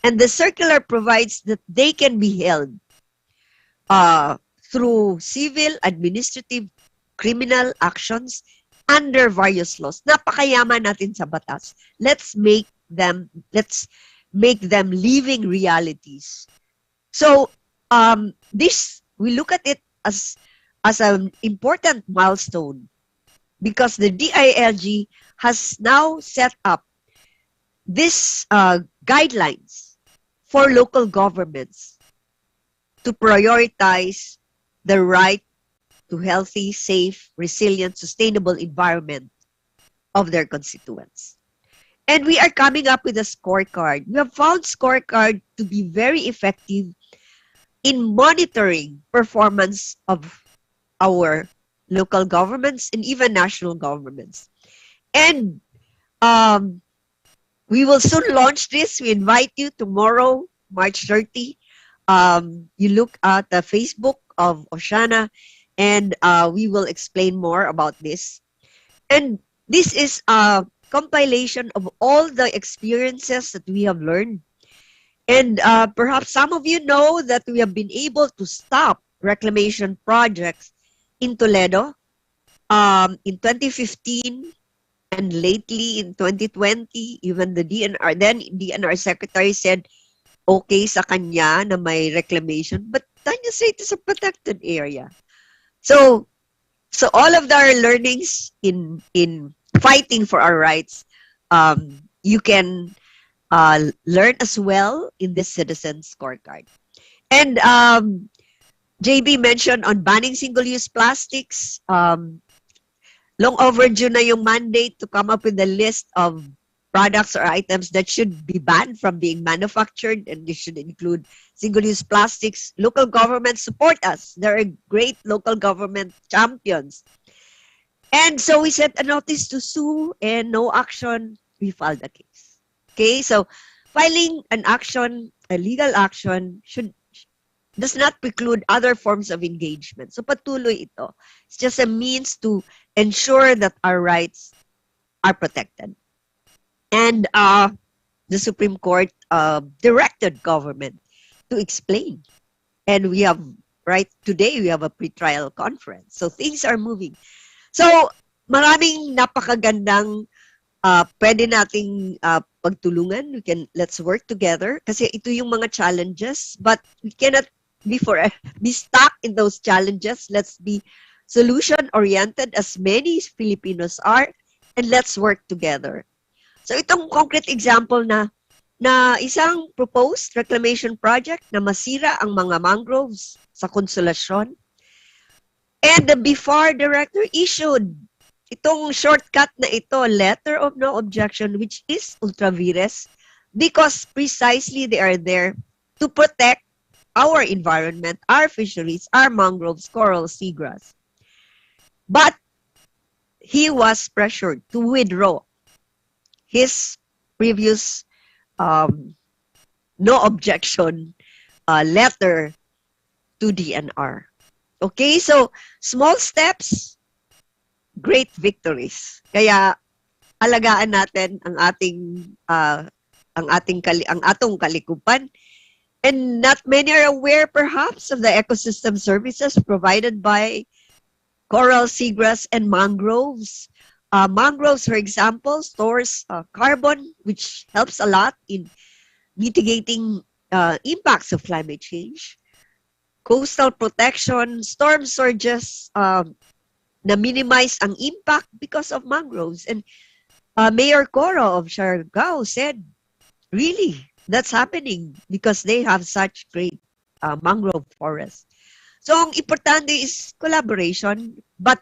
And the circular provides that they can be held through civil, administrative, criminal actions under various laws. Napakayaman natin sa batas. Let's make them living realities. So this, we look at it as an important milestone because the DILG has now set up this guidelines for local governments to prioritize the right to healthy, safe, resilient, sustainable environment of their constituents. And we are coming up with a scorecard. We have found scorecard to be very effective in monitoring performance of our local governments and even national governments. And we will soon launch this. We invite you tomorrow, March 30. You look at the Facebook of OCEANA and we will explain more about this. And this is a compilation of all the experiences that we have learned. And perhaps some of you know that we have been able to stop reclamation projects in Toledo in 2015 and lately in 2020. Even the DNR Secretary said, okay sa kanya na may reclamation, but Tanya said it is a protected area. So all of our learnings in fighting for our rights, you can learn as well in this citizen scorecard. And JB mentioned on banning single-use plastics. Long overdue na yung mandate to come up with a list of products or items that should be banned from being manufactured, and this should include single-use plastics. Local governments support us. There are great local government champions. And so we sent a notice to sue and no action. We filed a case. Okay, so filing an action, a legal action, does not preclude other forms of engagement. So patuloy ito. It's just a means to ensure that our rights are protected. And the Supreme Court directed government to explain. And we have, today we have a pretrial conference. So things are moving. So maraming napakagandang pwede nating pagtulungan. Let's work together. Kasi ito yung mga challenges, but we cannot be stuck in those challenges. Let's be solution-oriented as many Filipinos are, and let's work together. So itong concrete example na isang proposed reclamation project na masira ang mga mangroves sa Consolacion. And the BIFAR director issued itong shortcut na ito, letter of no objection, which is ultra vires, because precisely they are there to protect our environment, our fisheries, our mangroves, coral, seagrass. But he was pressured to withdraw his previous no objection letter to DNR. Okay, so small steps, great victories. Kaya alagaan natin ang atong kalikupan. And not many are aware perhaps of the ecosystem services provided by coral, seagrass, and mangroves. Mangroves, for example, stores carbon, which helps a lot in mitigating impacts of climate change. Coastal protection, storm surges, na minimize ang impact because of mangroves. And Mayor Coro of Siargao said, really, that's happening because they have such great mangrove forests. So ang importante is collaboration, but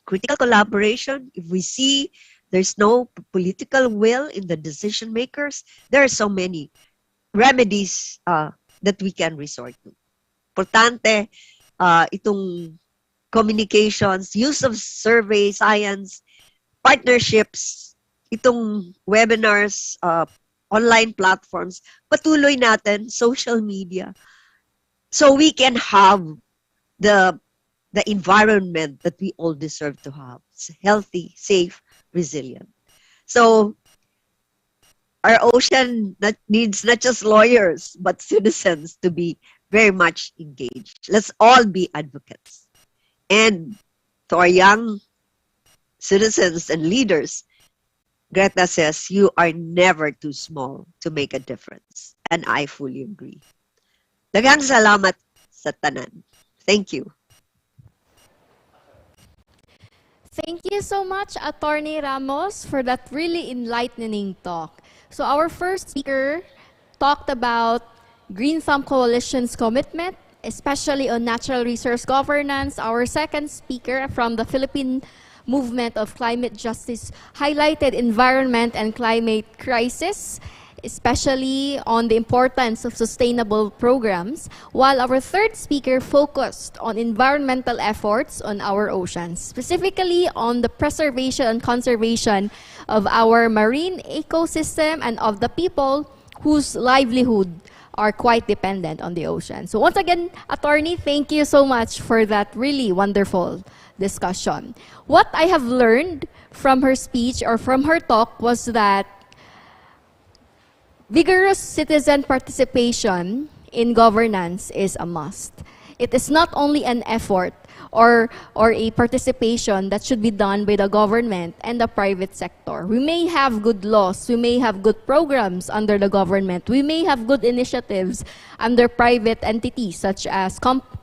critical collaboration. If we see there's no political will in the decision makers, there are so many remedies that we can resort to. Importante, itong communications, use of survey, science, partnerships, itong webinars, online platforms, patuloy natin, social media, so we can have the environment that we all deserve to have. It's healthy, safe, resilient. So our ocean needs not just lawyers, but citizens to be very much engaged. Let's all be advocates. And to our young citizens and leaders, Greta says, you are never too small to make a difference. And I fully agree. Daghang salamat sa tanan. Thank you. Thank you so much, Attorney Ramos, for that really enlightening talk. So our first speaker talked about Green Thumb Coalition's commitment, especially on natural resource governance. Our second speaker from the Philippine Movement of Climate Justice highlighted environment and climate crisis, especially on the importance of sustainable programs, while our third speaker focused on environmental efforts on our oceans, specifically on the preservation and conservation of our marine ecosystem and of the people whose livelihood are quite dependent on the ocean. So once again, Attorney, thank you so much for that really wonderful discussion. What I have learned from her speech or from her talk was that vigorous citizen participation in governance is a must. It is not only an effort or a participation that should be done by the government and the private sector. We may have good laws, we may have good programs under the government, we may have good initiatives under private entities such as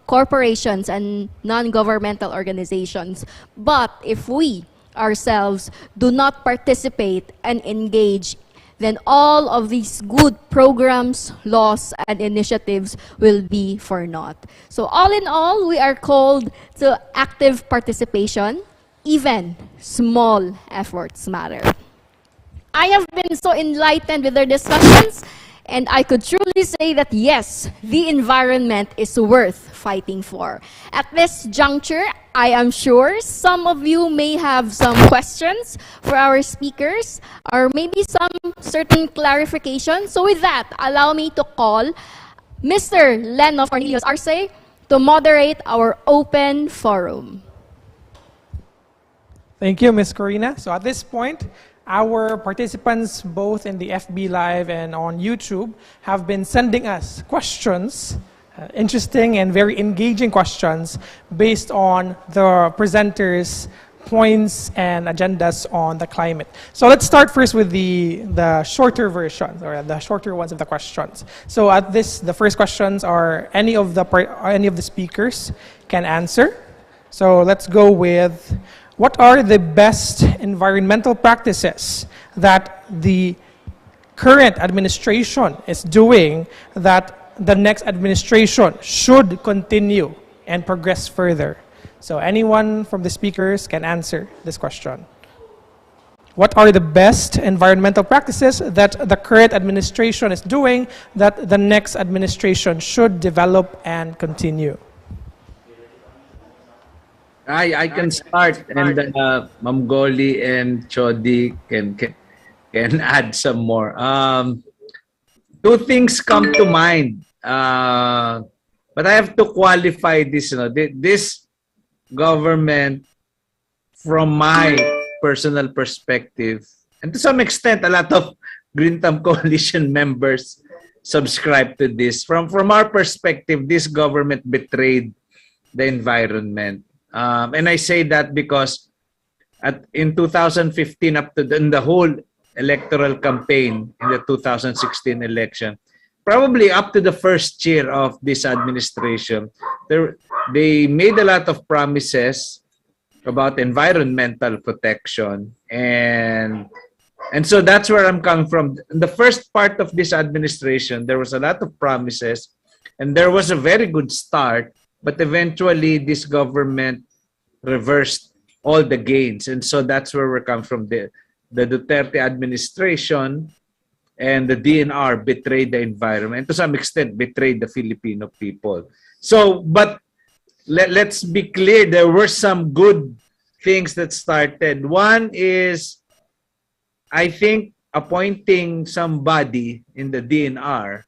corporations and non-governmental organizations. But if we ourselves do not participate and engage, then all of these good programs, laws, and initiatives will be for naught. So all in all, we are called to active participation. Even small efforts matter. I have been so enlightened with their discussions, and I could truly say that yes, the environment is worth fighting for. At this juncture, I am sure some of you may have some questions for our speakers or maybe some certain clarification. So with that, allow me to call Mr. Leno Cornelius Arce to moderate our open forum. Thank you, Ms. Corina. So at this point, our participants, both in the FB Live and on YouTube, have been sending us questions, interesting and very engaging questions based on the presenters' points and agendas on the climate. So let's start first with the shorter versions, or the shorter ones of the questions. So at this, the first questions are any of the speakers can answer. So let's go with, what are the best environmental practices that the current administration is doing that the next administration should continue and progress further? So anyone from the speakers can answer this question. What are the best environmental practices that the current administration is doing that the next administration should develop and continue? I can start, and Ma'am Goli and Chody can add some more. Two things come to mind, but I have to qualify this. This government, from my personal perspective, and to some extent, a lot of Green Thumb Coalition members subscribe to this. From our perspective, this government betrayed the environment. And I say that because in 2015, up to the whole electoral campaign in the 2016 election, probably up to the first year of this administration, they made a lot of promises about environmental protection, and so that's where I'm coming from. In the first part of this administration, there was a lot of promises, and there was a very good start. But eventually, this government reversed all the gains. And so that's where we're coming from. the Duterte administration and the DNR betrayed the environment, to some extent betrayed the Filipino people. So, but let's be clear, there were some good things that started. One is, I think, appointing somebody in the DNR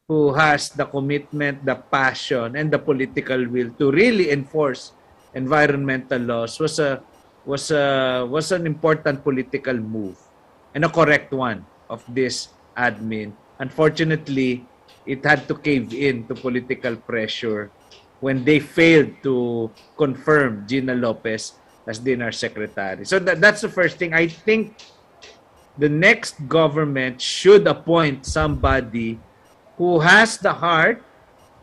who has the commitment, the passion, and the political will to really enforce environmental laws was an important political move and a correct one of this admin. Unfortunately, it had to cave in to political pressure when they failed to confirm Gina Lopez as DNR secretary. So that's the first thing. I think the next government should appoint somebody who has the heart,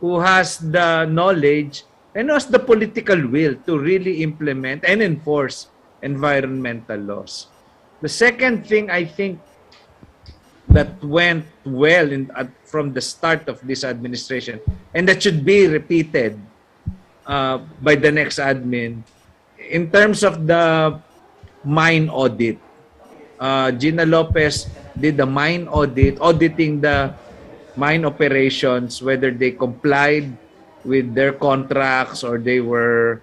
who has the knowledge, and who has the political will to really implement and enforce environmental laws. The second thing I think that went well from the start of this administration, and that should be repeated by the next admin, in terms of the mine audit. Gina Lopez did the mine audit, auditing the mine operations, whether they complied with their contracts or they were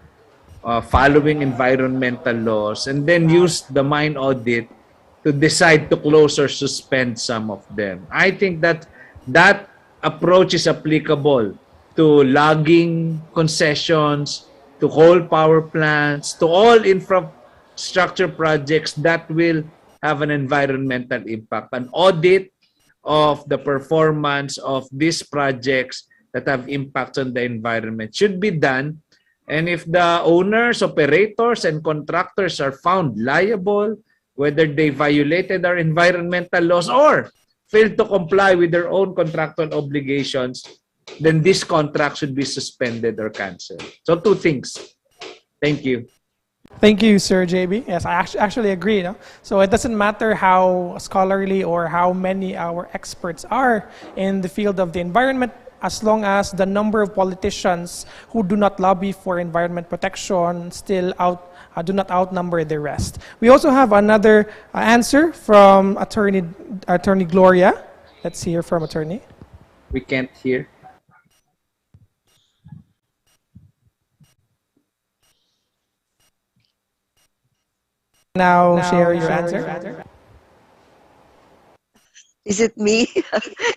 following environmental laws, and then used the mine audit to decide to close or suspend some of them. I think that that approach is applicable to logging concessions, to coal power plants, to all infrastructure projects that will have an environmental impact. An audit of the performance of these projects that have impacts on the environment should be done. And if the owners, operators, and contractors are found liable, whether they violated our environmental laws or failed to comply with their own contractual obligations, then this contract should be suspended or canceled. So two things. Thank you. Thank you, Sir JB. Yes, I actually agree. No? So it doesn't matter how scholarly or how many our experts are in the field of the environment, as long as the number of politicians who do not lobby for environment protection still do not outnumber the rest. We also have another answer from Attorney Gloria. Let's hear from Attorney. We can't hear. Now share your answer. Is it me?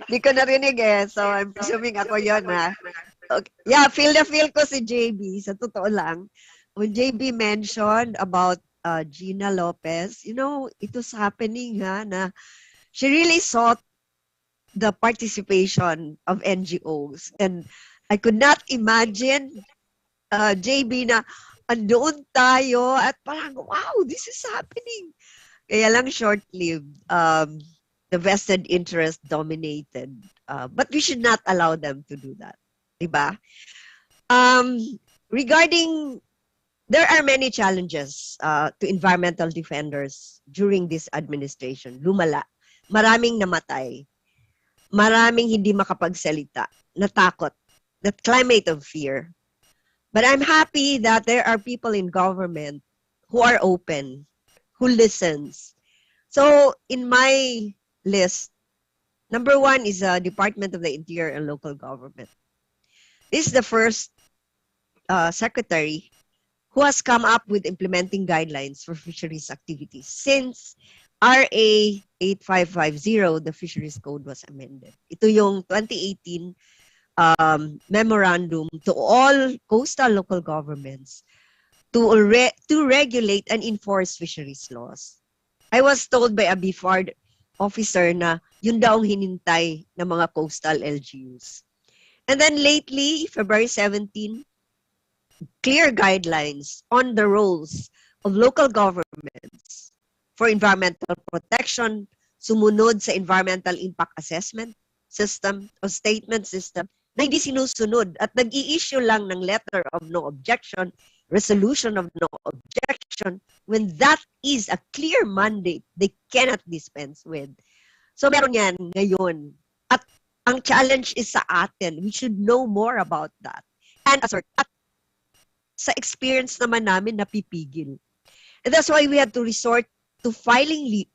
Di ko narinig eh. So I'm presuming ako yun ha. Okay. Yeah, feel ko si JB. Sa totoo lang. When JB mentioned about Gina Lopez, you know, it was happening na she really sought the participation of NGOs. And I could not imagine JB na andoon tayo at parang, wow, this is happening. Kaya lang short-lived. The vested interest dominated. But we should not allow them to do that. Diba? Regarding, there are many challenges to environmental defenders during this administration. Lumala. Maraming namatay. Maraming hindi makapagsalita. Natakot. That climate of fear. But I'm happy that there are people in government who are open, who listens. So in my list, number one is Department of the Interior and Local Government. This is the first secretary who has come up with implementing guidelines for fisheries activities since RA 8550, the Fisheries Code, was amended. Ito yung 2018 memorandum to all coastal local governments to regulate and enforce fisheries laws. I was told by a BFARD officer na yun daw ang hinintay ng mga coastal LGUs. And then lately, February 17, clear guidelines on the roles of local governments for environmental protection, sumunod sa environmental impact assessment system o statement system na hindi sinusunod at nag-i-issue lang ng letter of no objection, resolution of no objection, when that is a clear mandate they cannot dispense with. So meron yan ngayon. At ang challenge is sa atin. We should know more about that. And assert. At sa experience naman namin, napipigil. And that's why we had to resort to filing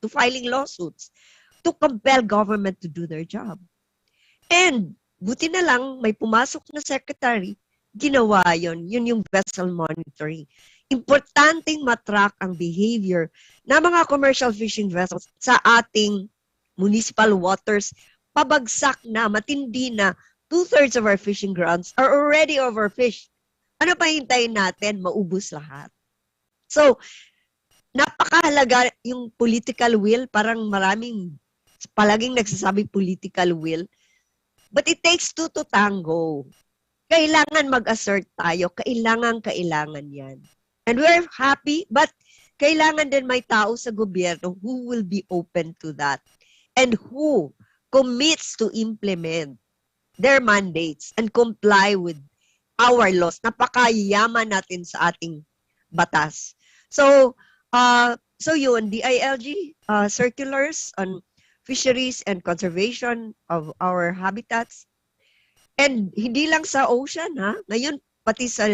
filing lawsuits to compel government to do their job. And buti na lang may pumasok na secretary, ginawa yon. Yun yung vessel monitoring. Importanteng matrack ang behavior ng mga commercial fishing vessels sa ating municipal waters. Pabagsak na, matindi na, 2/3 of our fishing grounds are already overfished. Ano pa hintayin natin? Maubos lahat. So, napakahalaga yung political will. Parang maraming palaging nagsasabi political will. But it takes two to tango. Kailangan mag-assert tayo. Kailangan yan. And we're happy, but kailangan din may tao sa gobyerno who will be open to that and who commits to implement their mandates and comply with our laws. Napakayaman natin sa ating batas. So yun, DILG circulars on fisheries and conservation of our habitats. And hindi lang sa ocean, ha? Ngayon, pati sa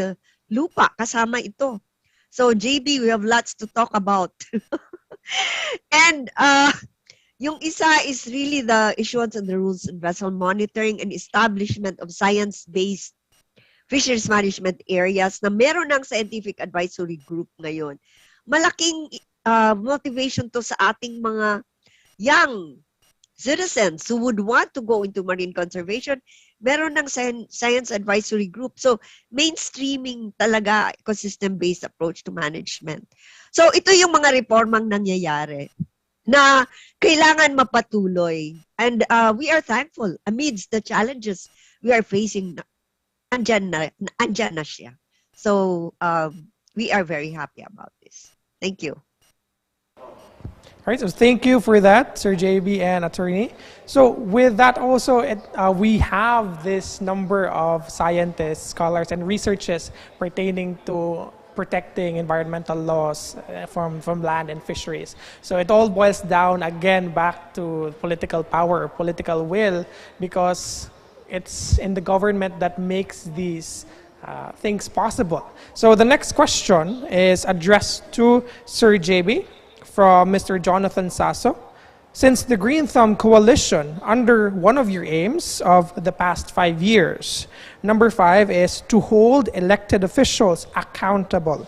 lupa, kasama ito. So, JB, we have lots to talk about. And yung isa is really the issuance of the rules and vessel monitoring and establishment of science-based fisheries management areas na meron ng scientific advisory group ngayon. Malaking motivation to sa ating mga young citizens who would want to go into marine conservation. Meron ng science advisory group. So, mainstreaming talaga ecosystem-based approach to management. So, ito yung mga reformang nangyayari na kailangan mapatuloy. And we are thankful amidst the challenges we are facing. Andyan na siya. So, we are very happy about this. Thank you. All right, so thank you for that, Sir JB and Attorney. So with that also, we have this number of scientists, scholars, and researchers pertaining to protecting environmental laws from land and fisheries. So it all boils down again back to political power, political will, because it's in the government that makes these things possible. So the next question is addressed to Sir JB from Mr. Jonathan Sasso. Since the Green Thumb Coalition, under one of your aims of the past 5 years, number 5 is to hold elected officials accountable.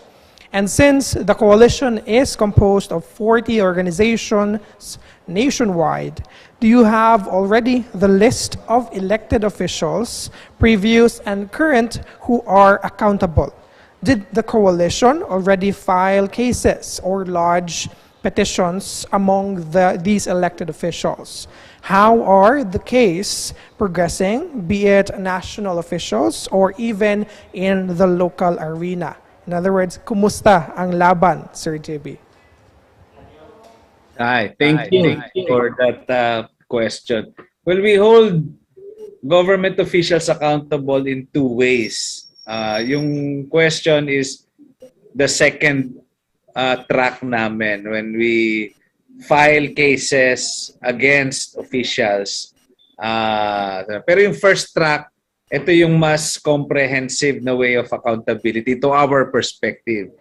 And since the coalition is composed of 40 organizations nationwide, do you have already the list of elected officials, previous and current, who are accountable? Did the coalition already file cases or lodge petitions among these elected officials? How are the case progressing, be it national officials or even in the local arena? In other words, kumusta ang laban, Sir JB? Hi, thank you for that question. Well, we hold government officials accountable in two ways. Yung question is the second track namin when we file cases against officials. Pero yung first track, ito yung mas comprehensive na way of accountability to our perspective.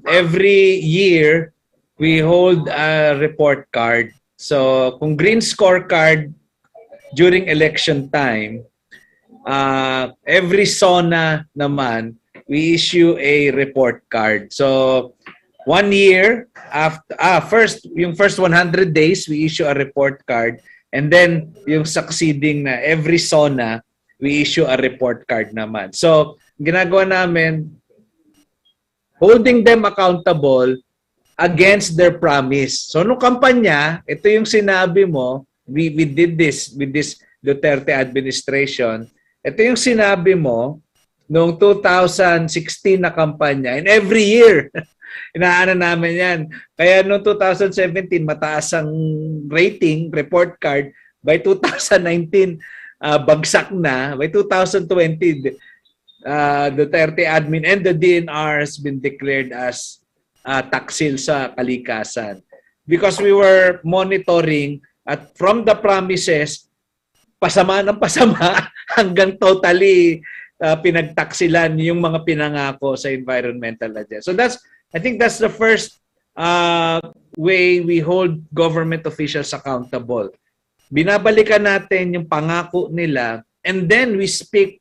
Every year, we hold a report card. So, kung green scorecard during election time, every SONA naman, we issue a report card. So, 1 year after yung first 100 days we issue a report card, and then yung succeeding na every SONA we issue a report card naman. So ginagawa namin, holding them accountable against their promise. So nung kampanya, ito yung sinabi mo, we did this with this Duterte administration. Ito yung sinabi mo noong 2016 na kampanya, and every year inaano namin yan. Kaya noong 2017, mataas ang rating, report card. By 2019, bagsak na. By 2020, Duterte admin and the DNR has been declared as taksil sa kalikasan. Because we were monitoring at from the promises, pasama ng pasama hanggang totally pinagtaksilan yung mga pinangako sa environmental agenda. So I think that's the first way we hold government officials accountable. Binabalikan natin yung pangako nila, and then we speak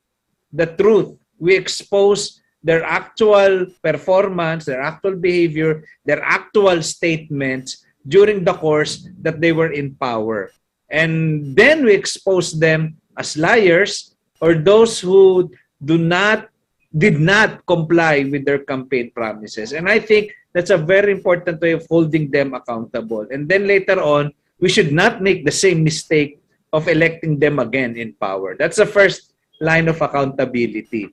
the truth. We expose their actual performance, their actual behavior, their actual statements during the course that they were in power. And then we expose them as liars or those who did not comply with their campaign promises. And I think that's a very important way of holding them accountable. And then later on, we should not make the same mistake of electing them again in power. That's the first line of accountability.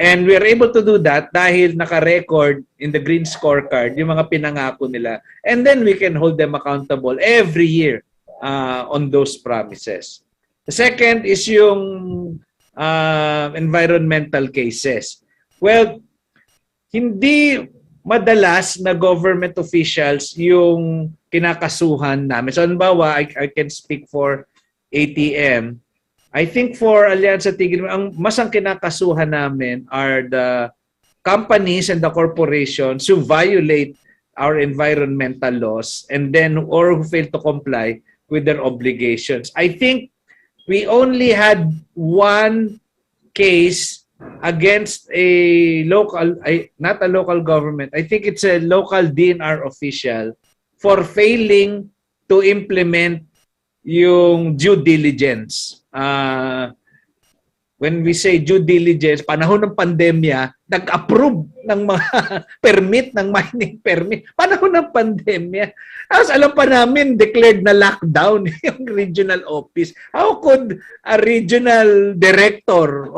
And we are able to do that dahil naka-record in the green scorecard yung mga pinangako nila. And then we can hold them accountable every year on those promises. The second is yung environmental cases. Well, hindi madalas na government officials yung kinakasuhan namin. So, halimbawa, I can speak for ATM. I think for Alyansa Tigil, ang kinakasuhan namin are the companies and the corporations who violate our environmental laws and then or who fail to comply with their obligations. I think we only had one case against a local, not a local government, I think it's a local DNR official for failing to implement yung due diligence. When we say due diligence, panahon ng pandemya, nag-approve ng mga permit, ng mining permit. Panahon ng pandemya. Tapos alam pa namin, declared na lockdown yung regional office. How could a regional director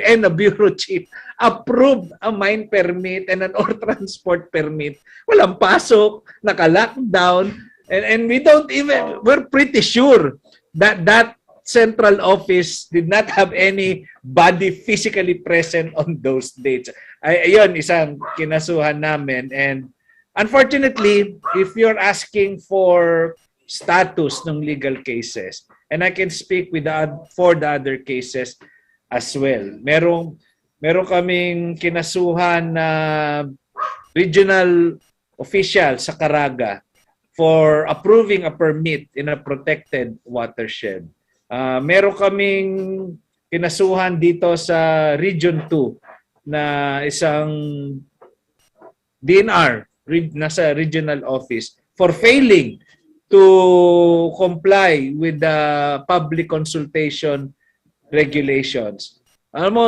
and a bureau chief approve a mine permit and an ore transport permit? Walang pasok, naka-lockdown, and we don't even, we're pretty sure that that central office did not have any body physically present on those dates. Ayun, isang kinasuhan namin. And unfortunately, if you're asking for status ng legal cases, and I can speak for the other cases as well. Meron kaming kinasuhan na regional official sa Caraga for approving a permit in a protected watershed. Meron kaming kinasuhan dito sa Region 2 na isang DNR, nasa regional office, for failing to comply with the public consultation regulations. Alam mo,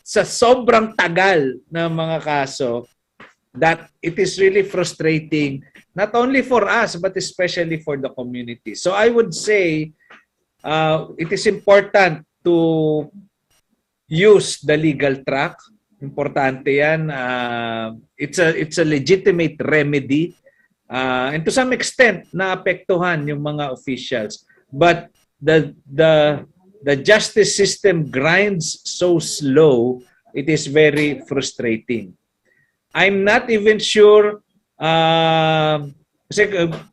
sa sobrang tagal ng mga kaso, that it is really frustrating, not only for us, but especially for the community. So I would say, it is important to use the legal track. Importante yan. It's a legitimate remedy. And to some extent, naapektuhan yung mga officials. But the justice system grinds so slow, it is very frustrating. I'm not even sure, and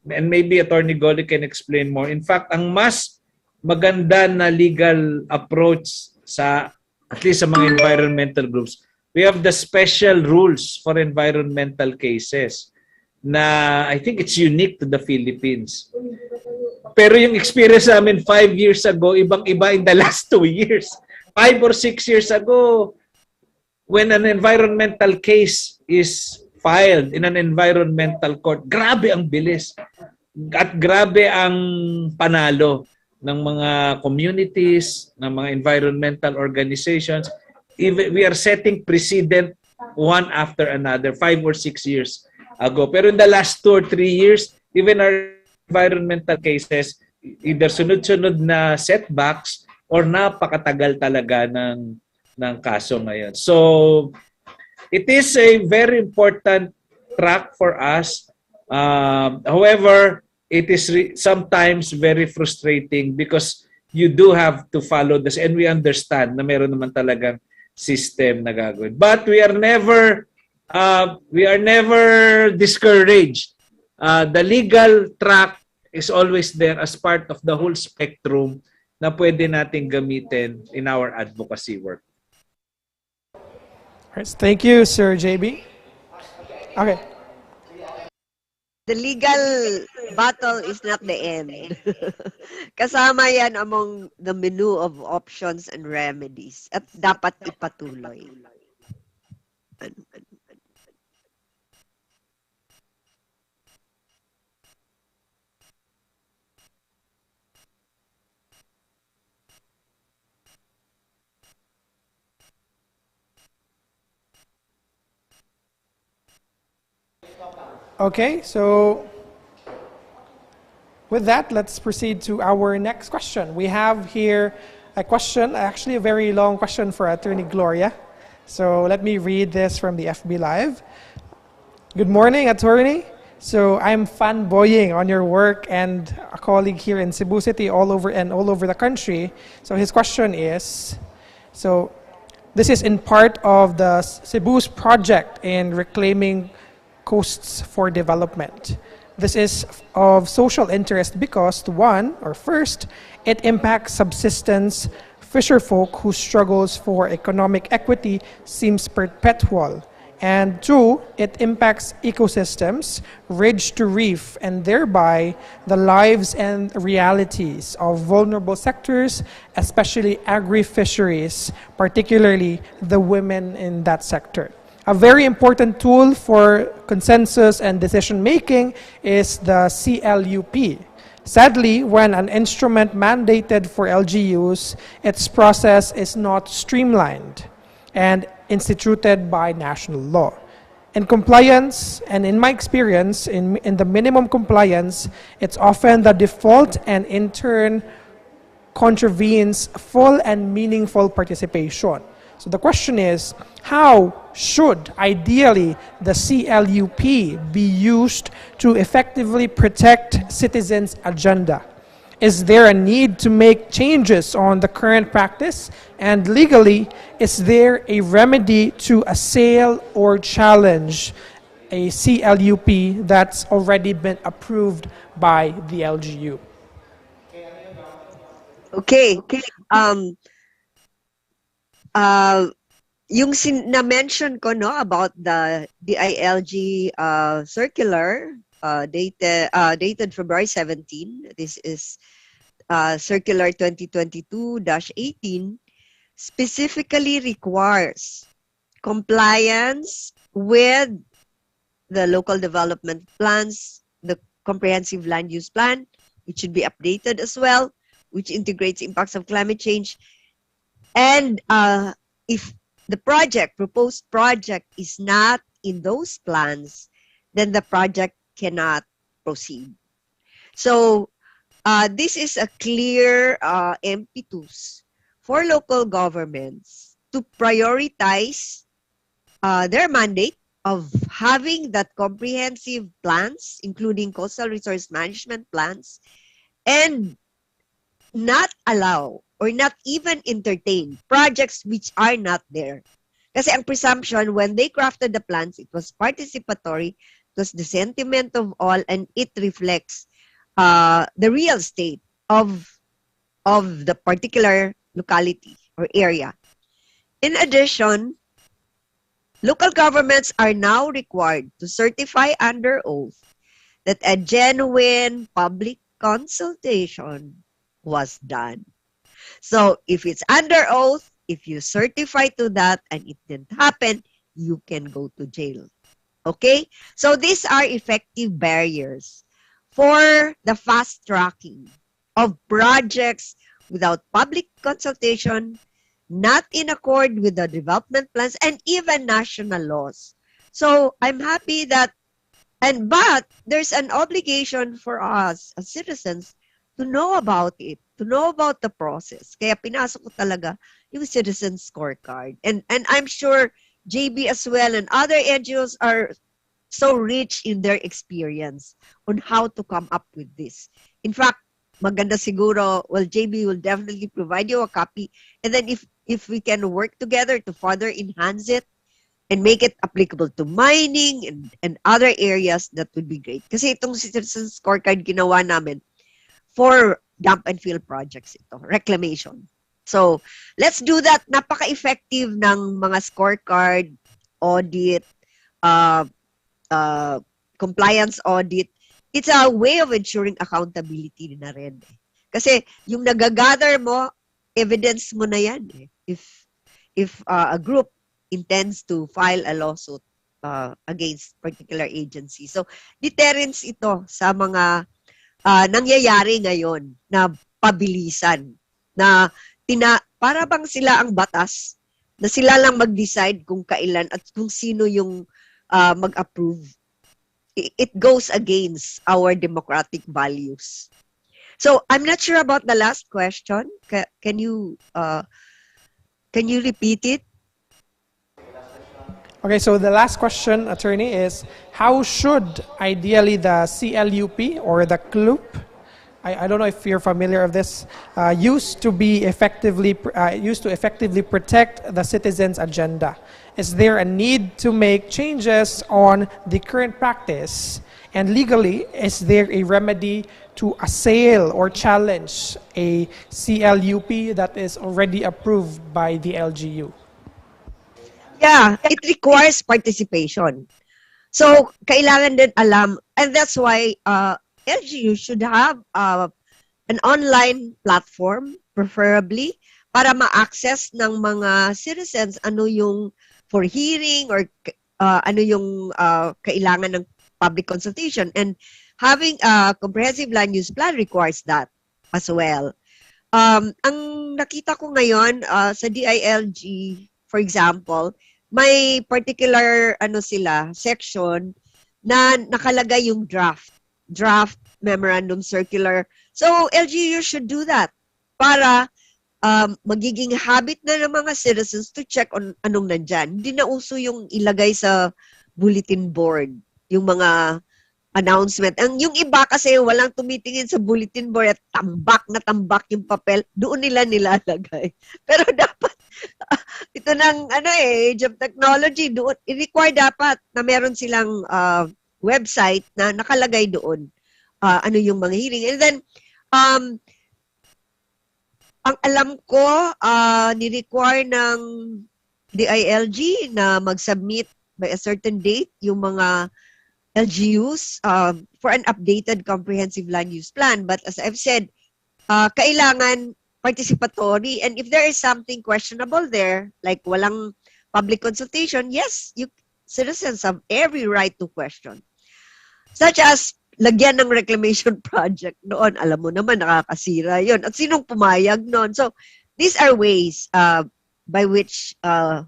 maybe Attorney Golly can explain more. In fact, ang mas maganda na legal approach sa at least sa mga environmental groups, we have the special rules for environmental cases na I think it's unique to the Philippines. Pero yung experience namin 5 years ago, ibang-iba in the last 2 years. 5 or 6 years ago, when an environmental case is filed in an environmental court, grabe ang bilis. At grabe ang panalo ng mga communities, ng mga environmental organizations. Even we are setting precedent one after another, 5 or 6 years ago. Pero in the last 2 or 3 years, even our environmental cases, either sunod-sunod na setbacks or napakatagal talaga ng kaso ngayon. So, it is a very important track for us. However, it is sometimes very frustrating because you do have to follow this, and we understand na meron naman talagang system na gagawin. But we are never discouraged. The legal track is always there as part of the whole spectrum na pwede nating gamitin in our advocacy work. Thank you, Sir JB. Okay. The legal battle is not the end. Kasama yan among the menu of options and remedies at dapat ipatuloy. Okay, so with that, let's proceed to our next question. We have here a question, actually a very long question for Attorney Gloria. So let me read this from the FB Live. Good morning, Attorney. So I'm fanboying on your work and a colleague here in Cebu City all over the country. So his question is, so this is in part of the Cebu's project in reclaiming coasts for development. This is of social interest because, first, it impacts subsistence fisherfolk whose struggles for economic equity seems perpetual. And two, it impacts ecosystems, ridge to reef, and thereby the lives and realities of vulnerable sectors, especially agri-fisheries, particularly the women in that sector. A very important tool for consensus and decision-making is the CLUP. Sadly, when an instrument mandated for LGUs, its process is not streamlined and instituted by national law. In compliance, and in my experience, in the minimum compliance, it's often the default and in turn contravenes full and meaningful participation. So the question is, how should ideally the CLUP be used to effectively protect citizens' agenda? Is there a need to make changes on the current practice? And legally, is there a remedy to assail or challenge a CLUP that's already been approved by the LGU? Okay. Yung na-mention ko about the DILG circular dated February 17. This is circular 2022-18 specifically requires compliance with the local development plans, the comprehensive land use plan, which should be updated as well, which integrates impacts of climate change. And if the proposed project is not in those plans, then the project cannot proceed. So this is a clear impetus for local governments to prioritize their mandate of having that comprehensive plans, including coastal resource management plans, and not allow or not even entertain projects which are not there. Kasi ang presumption, when they crafted the plans, it was participatory, it was the sentiment of all, and it reflects the real state of the particular locality or area. In addition, local governments are now required to certify under oath that a genuine public consultation was done. So if it's under oath, if you certify to that and it didn't happen, you can go to jail. Okay? So these are effective barriers for the fast tracking of projects without public consultation, not in accord with the development plans and even national laws. So I'm happy that, but there's an obligation for us as citizens to know about it, to know about the process. Kaya pinasok ko talaga yung citizen scorecard. And I'm sure JB as well and other NGOs are so rich in their experience on how to come up with this. In fact, maganda siguro, well, JB will definitely provide you a copy. And then if we can work together to further enhance it and make it applicable to mining and other areas, that would be great. Kasi itong citizen scorecard ginawa namin for dump and fill projects ito, reclamation. So, let's do that. Napaka-effective ng mga scorecard, audit, compliance audit. it's a way of ensuring accountability na rin. Kasi yung nagagather mo, evidence mo na yan. If a group intends to file a lawsuit against particular agency. So, deterrence ito sa mga nangyayari ngayon na pabilisan. Na para bang sila ang batas na sila lang mag-decide kung kailan at kung sino yung mag-approve. It goes against our democratic values. So I'm not sure about the last question. Can you repeat it? Okay, so the last question, attorney, is how should ideally the CLUP or the CLUP, I don't know if you're familiar with this, used to effectively protect the citizens' agenda? Is there a need to make changes on the current practice? And legally, is there a remedy to assail or challenge a CLUP that is already approved by the LGU? Yeah, it requires participation. So, kailangan din alam, and that's why LGU should have an online platform, preferably, para ma-access ng mga citizens ano yung for hearing or ano yung kailangan ng public consultation. And having a comprehensive land use plan requires that as well. Ang nakita ko ngayon sa DILG, for example, may particular section na nakalagay yung draft memorandum circular. So LGU should do that para magiging habit na ng mga citizens to check on anong nandyan. Hindi na uso yung ilagay sa bulletin board, yung mga announcement. Yung iba kasi walang tumitingin sa bulletin board at tambak yung papel, doon nila nilalagay. Pero dapat, ito ng age of technology, doon, i-require dapat na meron silang website na nakalagay doon ano yung mga hearing. And then, ang alam ko, ni-require ng DILG na mag-submit by a certain date yung mga LGUs for an updated comprehensive land use plan. But as I've said, kailangan participatory. And if there is something questionable there, like walang public consultation, yes, citizens have every right to question. Such as, lagyan ng reclamation project noon. Alam mo naman, nakakasira yun. At sinong pumayag noon? So, these are ways by which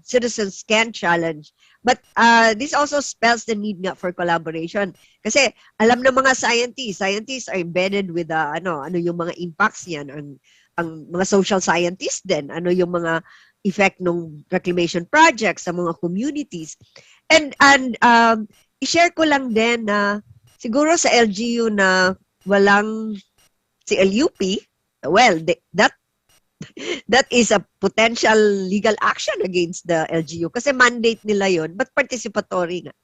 citizens can challenge. But this also spells the need nga for collaboration. Kasi alam ng mga scientists are embedded with ano yung mga impacts niyan. Ang mga social scientists din, ano yung mga effect ng reclamation projects sa mga communities. And i-share ko lang din na siguro sa LGU na walang CLUP, well, that is a potential legal action against the LGU kasi mandate nila yon, but participatory nga.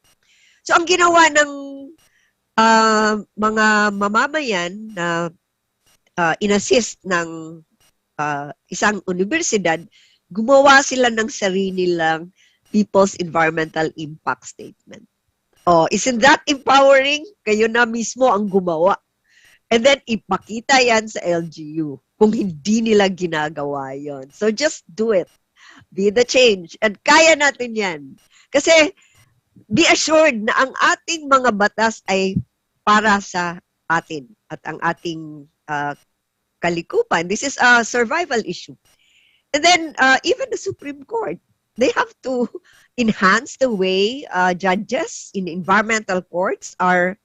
So ang ginawa ng mga mamamayan na inassist ng isang universidad, gumawa sila ng sarili nilang People's Environmental Impact Statement. Oh, isn't that empowering? Kayo na mismo ang gumawa. And then, ipakita yan sa LGU kung hindi nila ginagawa yon. So, just do it. Be the change. And kaya natin yan. Kasi, be assured na ang ating mga batas ay para sa atin at ang ating kalikupan. This is a survival issue. And then, even the Supreme Court, they have to enhance the way judges in environmental courts are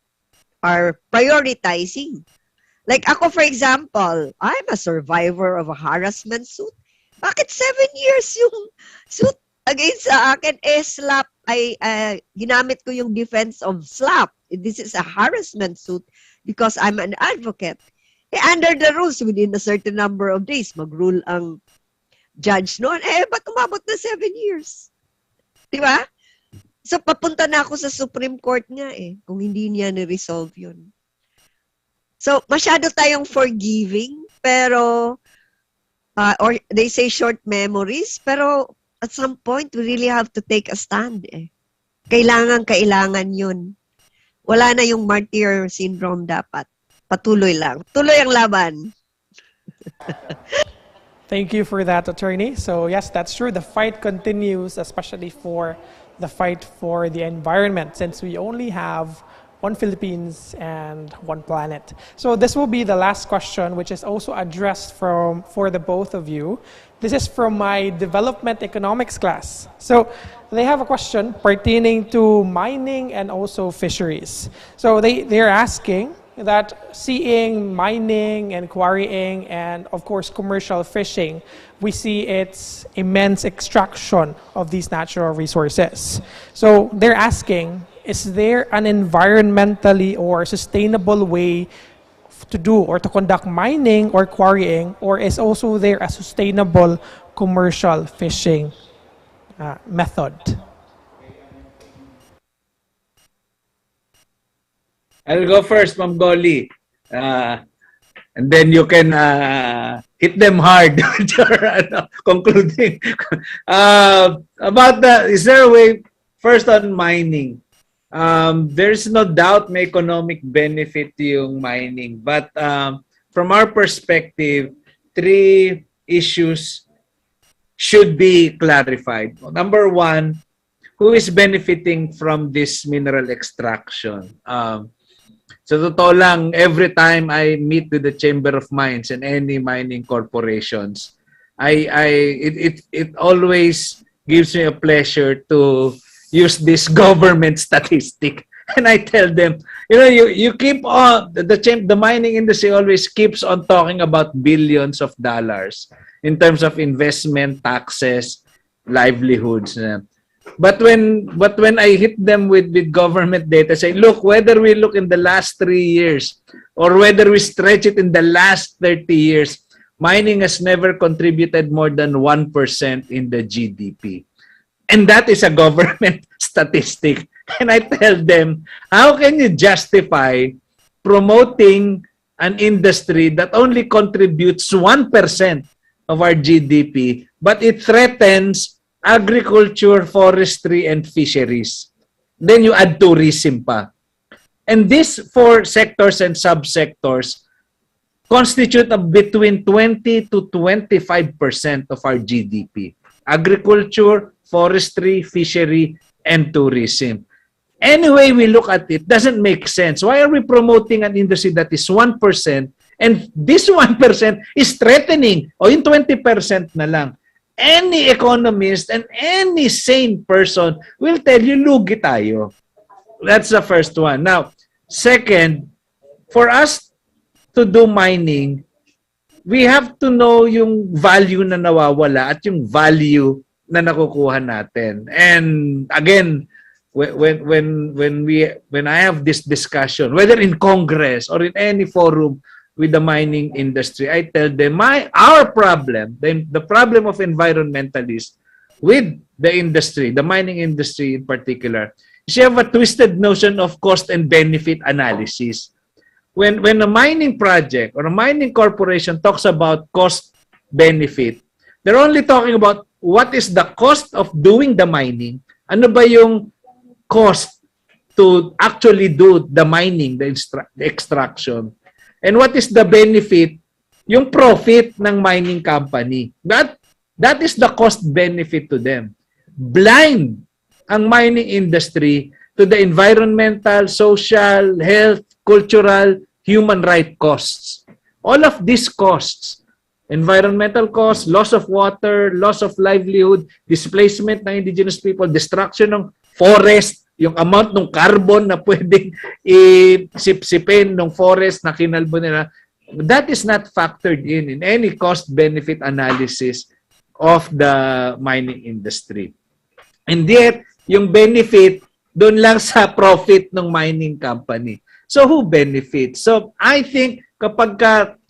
prioritizing. Like ako, for example, I'm a survivor of a harassment suit. Bakit 7 years yung suit against sa akin? SLAP, ginamit ko yung defense of SLAP. This is a harassment suit because I'm an advocate. Under the rules, within a certain number of days, mag-rule ang judge noon. Ba't umabot na 7 years? Diba? So, papunta na ako sa Supreme Court nga kung hindi niya ni-resolve yun. So, masyado tayong forgiving, pero, or they say short memories, pero at some point, we really have to take a stand Kailangan yun. wala na yung martyr syndrome dapat. Patuloy lang. Tuloy ang laban. Thank you for that, attorney. So yes, that's true. The fight continues, especially for the fight for the environment, since we only have one Philippines and one planet. So this will be the last question, which is also addressed for the both of you. This is from my development economics class. So they have a question pertaining to mining and also fisheries. So they're asking that seeing mining and quarrying and of course commercial fishing, we see its immense extraction of these natural resources. So they're asking, is there an environmentally or sustainable way to do or to conduct mining or quarrying, or is also there a sustainable commercial fishing method? I'll go first, Ma'am Golly. And then you can hit them hard with your concluding. Is there a way, first on mining? There's no doubt may economic benefit yung mining. But from our perspective, 3 issues should be clarified. Number 1, who is benefiting from this mineral extraction? So totoo lang, every time I meet with the Chamber of Mines and any mining corporations, it always gives me a pleasure to use this government statistic. And I tell them, you keep on, the mining industry always keeps on talking about billions of dollars in terms of investment, taxes, livelihoods. But when I hit them with government data, say, look, whether we look in the last 3 years or whether we stretch it in the last 30 years, mining has never contributed more than 1% in the GDP. And that is a government statistic. And I tell them, how can you justify promoting an industry that only contributes 1% of our GDP, but it threatens agriculture, forestry, and fisheries? Then you add tourism pa. And these 4 sectors and subsectors constitute between 20 to 25% of our GDP. Agriculture, forestry, fishery, and tourism. Any way we look at it, doesn't make sense. Why are we promoting an industry that is 1% and this 1% is threatening o yung 20% na lang? Any economist and any sane person will tell you, lugi tayo. That's the first one. Now, second, for us to do mining, we have to know yung value na nawawala at yung value na nakukuha natin. And again, when I have this discussion, whether in Congress or in any forum with the mining industry, I tell them our problem, the problem of environmentalists with the industry, the mining industry in particular, is you have a twisted notion of cost and benefit analysis. When a mining project or a mining corporation talks about cost benefit, they're only talking about what is the cost of doing the mining. Ano ba yung cost to actually do the mining, the extraction? And what is the benefit? Yung profit ng mining company. That is the cost benefit to them. Blind ang mining industry to the environmental, social, health, cultural, human right costs. All of these costs, environmental costs, loss of water, loss of livelihood, displacement ng indigenous people, destruction ng forest, yung amount ng carbon na pwedeng isipsipin ng forest na kinalbo nila, that is not factored in any cost-benefit analysis of the mining industry. And yet, yung benefit, doon lang sa profit ng mining company. So, who benefits? So, I think kapag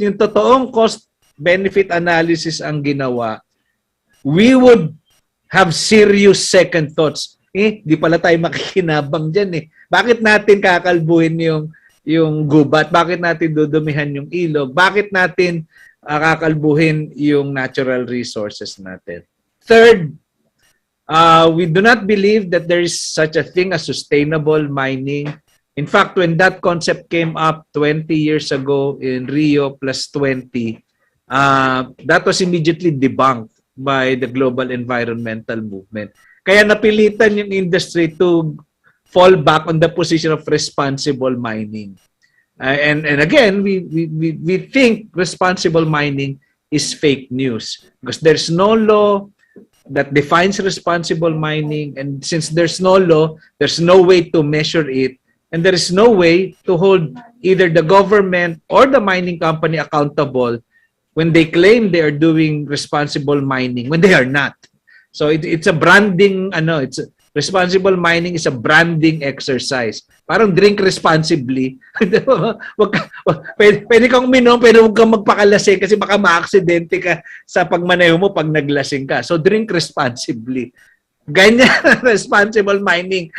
yung totoong cost-benefit analysis ang ginawa, we would have serious second thoughts. Di pala tayo makikinabang dyan eh. Bakit natin kakalbuhin yung gubat? Bakit natin dudumihan yung ilog? Bakit natin kakalbuhin yung natural resources natin? Third, we do not believe that there is such a thing as sustainable mining In fact, when that concept came up 20 years ago in Rio plus 20, that was immediately debunked by the global environmental movement. Kaya napilitan yung industry to fall back on the position of responsible mining. And again, we think responsible mining is fake news because there's no law that defines responsible mining, and since there's no law, there's no way to measure it, and there is no way to hold either the government or the mining company accountable when they claim they are doing responsible mining when they are not. So it's a branding, responsible mining is a branding exercise. Parang drink responsibly. Pwede kang uminom, pero huwag kang magpakalasing kasi baka ma-aksidente ka sa pagmaneho mo pag naglasing ka. So drink responsibly. Ganyan, responsible mining.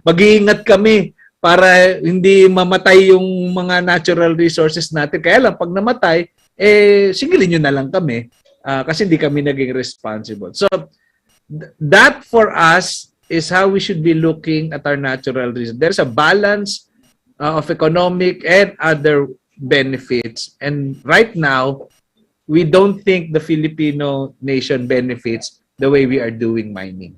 Mag-iingat kami para hindi mamatay yung mga natural resources natin. Kaya lang, pag namatay, singilin nyo na lang kami kasi hindi kami naging responsible. So, that for us is how we should be looking at our natural resources. There's a balance of economic and other benefits. And right now, we don't think the Filipino nation benefits the way we are doing mining.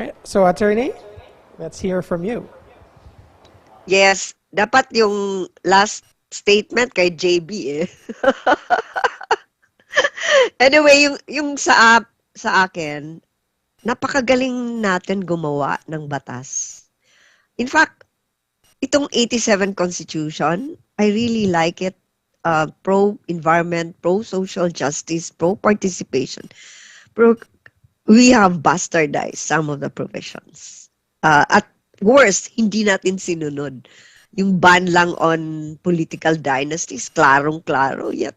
Right. So, attorney, let's hear from you. Yes, dapat yung last statement kay JB eh. Anyway, yung sa akin, napakagaling natin gumawa ng batas. In fact, itong 87 Constitution, I really like it. Pro-environment, pro-social justice, pro-participation. We have bastardized some of the provisions. At worst, hindi natin sinunod. Yung ban lang on political dynasties, klarong-klaro. Yet,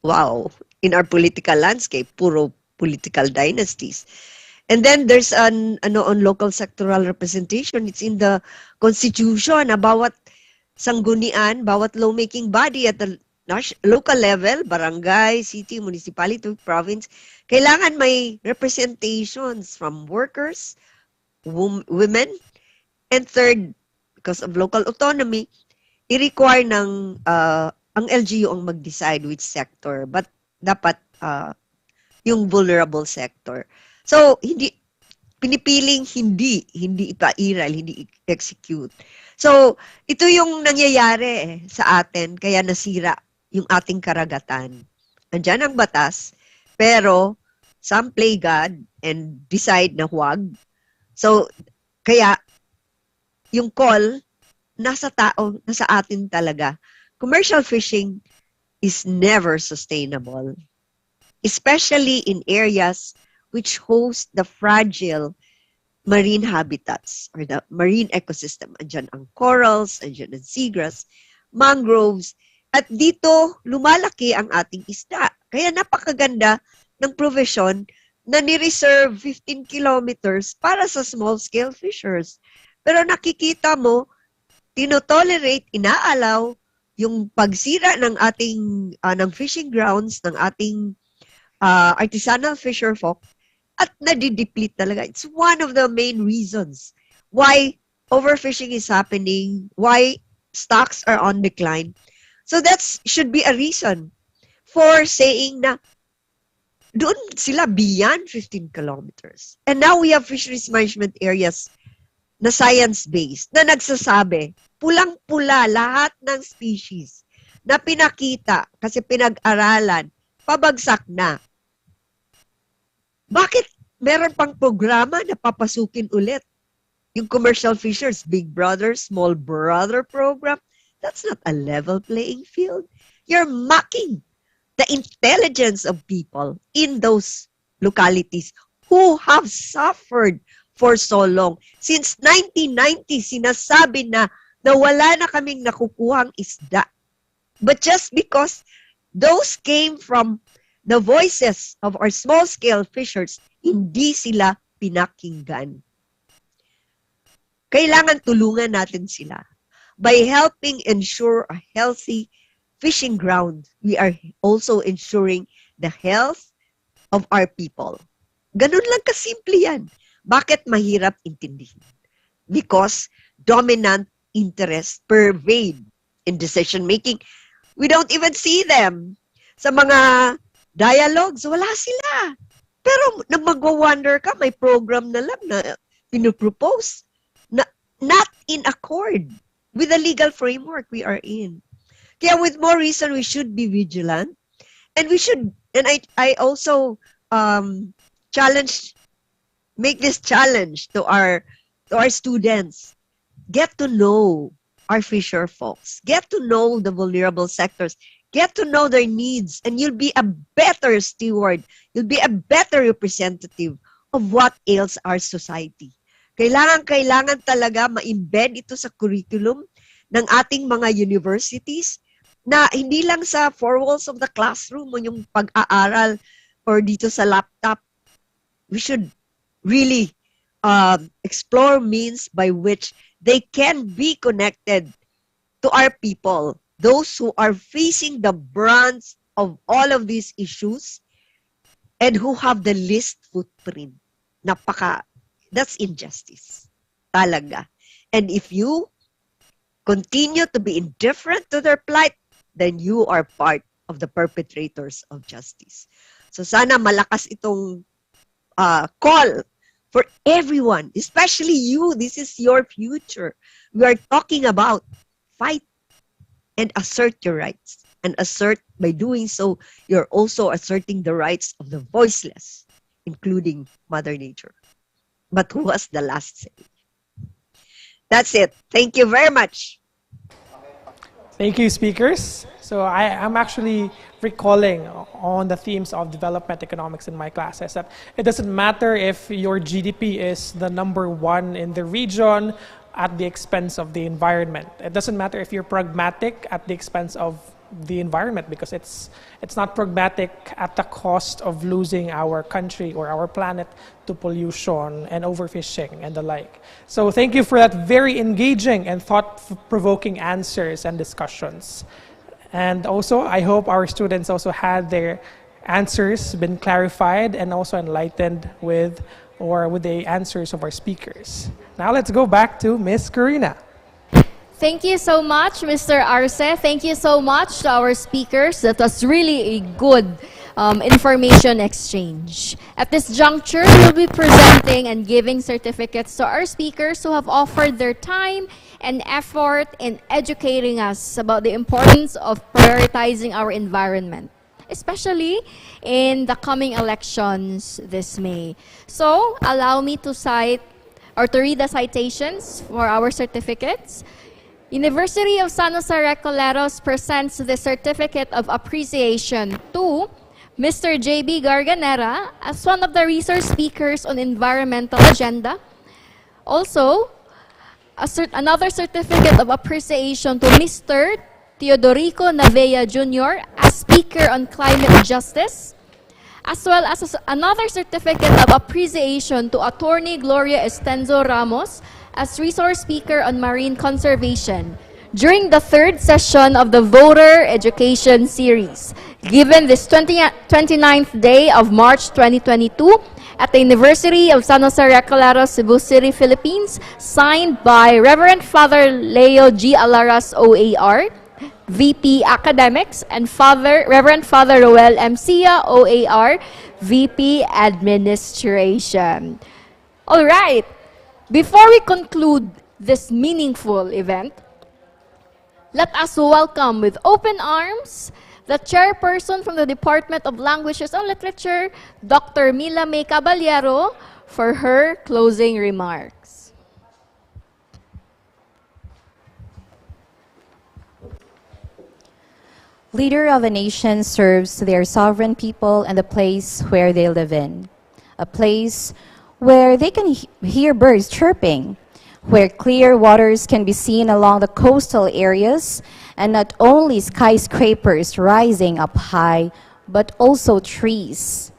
wow, in our political landscape, puro political dynasties. And then there's on local sectoral representation. It's in the Constitution na bawat sanggunian, bawat lawmaking body at the local level, barangay, city, municipality, province, kailangan may representations from workers, women, and third, because of local autonomy, i-require ng ang LGU ang mag-decide which sector, but dapat yung vulnerable sector. So, pinipiling hindi ipairal, hindi execute. So, ito yung nangyayari sa atin, kaya nasira yung ating karagatan. Andyan ang batas, pero some play God and decide na huwag. So, kaya yung call, nasa tao, nasa atin talaga. Commercial fishing is never sustainable, especially in areas which host the fragile marine habitats or the marine ecosystem. Andyan ang corals, andyan ang seagrass, mangroves, at dito lumalaki ang ating isda. Kaya napakaganda ng provision na ni-reserve 15 kilometers para sa small-scale fishers. Pero nakikita mo, tinotolerate, inaalaw yung pagsira ng ating ng fishing grounds, ng ating artisanal fisher folk, at nadideplete talaga. It's one of the main reasons why overfishing is happening, why stocks are on decline. So that should be a reason for saying na doon sila beyond 15 kilometers. And now we have fisheries management areas na science-based, na nagsasabi, pulang-pula lahat ng species na pinakita kasi pinag-aralan, pabagsak na. Bakit meron pang programa na papasukin ulit? Yung commercial fishers, Big Brother, Small Brother program, that's not a level playing field. You're mocking the intelligence of people in those localities who have suffered for so long. Since 1990, sinasabi na wala na kaming nakukuhang isda. But just because those came from the voices of our small-scale fishers, hindi sila pinakinggan. Kailangan tulungan natin sila. By helping ensure a healthy fishing ground, we are also ensuring the health of our people. Ganun lang kasimple yan. Bakit mahirap intindihin? Because dominant interests pervade in decision making. We don't even see them. Sa mga dialogues, wala sila. Pero na magwa-wonder ka, may program na lang na pinupropose na not in accord with the legal framework we are in. Kaya with more reason, we should be vigilant. And we should, and I also make this challenge to our students. Get to know our fisher folks. Get to know the vulnerable sectors. Get to know their needs, and you'll be a better steward. You'll be a better representative of what ails our society. Kailangan talaga ma-embed ito sa curriculum ng ating mga universities na hindi lang sa four walls of the classroom o yung pag-aaral or dito sa laptop. We should really explore means by which they can be connected to our people, those who are facing the brunt of all of these issues and who have the least footprint. That's injustice. Talaga. And if you continue to be indifferent to their plight, then you are part of the perpetrators of justice. So sana malakas itong call for everyone, especially you. This is your future. We are talking about fight and assert your rights. And assert, by doing so, you're also asserting the rights of the voiceless, including Mother Nature. But who has the last say? That's it. Thank you very much. Thank you, speakers. So I'm actually recalling on the themes of development economics in my classes that it doesn't matter if your GDP is the #1 in the region at the expense of the environment. It doesn't matter if you're pragmatic at the expense of the environment, because it's not pragmatic at the cost of losing our country or our planet to pollution and overfishing and the like. So thank you for that very engaging and thought-provoking answers and discussions. And also, I hope our students also had their answers been clarified and also enlightened with the answers of our speakers. Now let's go back to Miss Karina. Thank you so much, Mr. Arce. Thank you so much to our speakers. That was really a good information exchange. At this juncture, we'll be presenting and giving certificates to our speakers who have offered their time and effort in educating us about the importance of prioritizing our environment, especially in the coming elections this May. So, allow me to cite or to read the citations for our certificates. University of San Jose Recoleros presents the Certificate of Appreciation to Mr. J.B. Garganera as one of the resource speakers on environmental agenda. Also, another Certificate of Appreciation to Mr. Teodorico Navea Jr. as speaker on climate justice, as well as another Certificate of Appreciation to Attorney Gloria Estenzo Ramos as resource speaker on marine conservation during the third session of the Voter Education Series, given this 29th day of March 2022 at the University of San Jose Recoleros, Cebu City, Philippines, signed by Reverend Father Leo G. Alaras, OAR, VP Academics, and Reverend Father Roel M. Sia, OAR, VP Administration. All right. Before we conclude this meaningful event, let us welcome with open arms the chairperson from the Department of Languages and Literature, Dr. Mila May Caballero, for her closing remarks. Leader of a nation serves their sovereign people and the place where they live in, a place where they can hear birds chirping, where clear waters can be seen along the coastal areas, and not only skyscrapers rising up high, but also trees.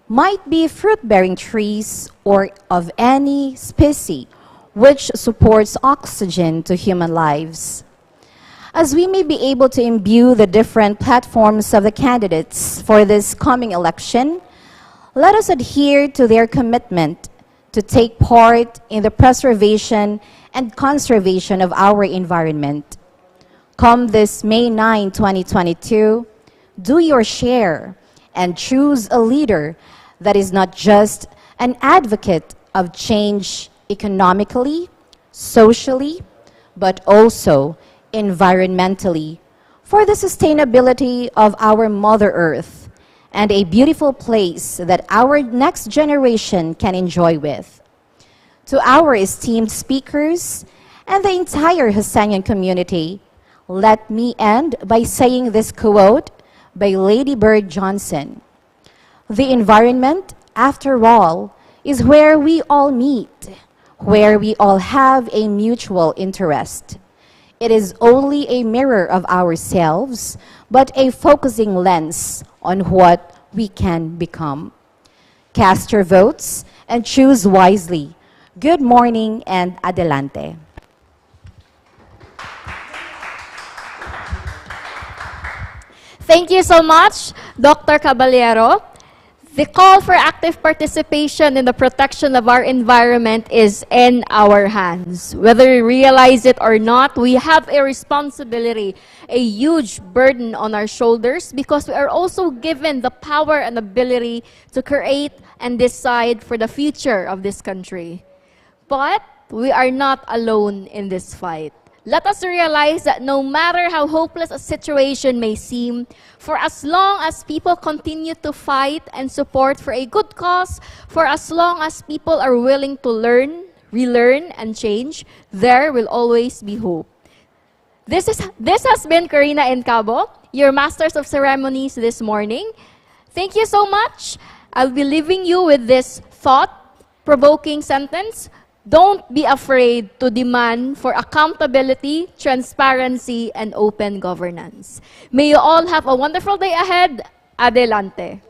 Might be fruit-bearing trees or of any species which supports oxygen to human lives. As we may be able to imbue the different platforms of the candidates for this coming election, let us adhere to their commitment to take part in the preservation and conservation of our environment. Come this May 9, 2022, do your share and choose a leader that is not just an advocate of change economically, socially, but also environmentally for the sustainability of our Mother Earth and a beautiful place that our next generation can enjoy with. To our esteemed speakers and the entire Hosanian community, let me end by saying this quote by Lady Bird Johnson. The environment, after all, is where we all meet, where we all have a mutual interest. It is only a mirror of ourselves, but a focusing lens on what we can become. Cast your votes and choose wisely. Good morning and adelante. Thank you so much, Dr. Caballero. The call for active participation in the protection of our environment is in our hands. Whether we realize it or not, we have a responsibility, a huge burden on our shoulders because we are also given the power and ability to create and decide for the future of this country. But we are not alone in this fight. Let us realize that no matter how hopeless a situation may seem, for as long as people continue to fight and support for a good cause, for as long as people are willing to learn, relearn, and change, there will always be hope. This has been Karina Encabo, your Masters of Ceremonies this morning. Thank you so much. I'll be leaving you with this thought-provoking sentence. Don't be afraid to demand for accountability, transparency, and open governance. May you all have a wonderful day ahead. Adelante.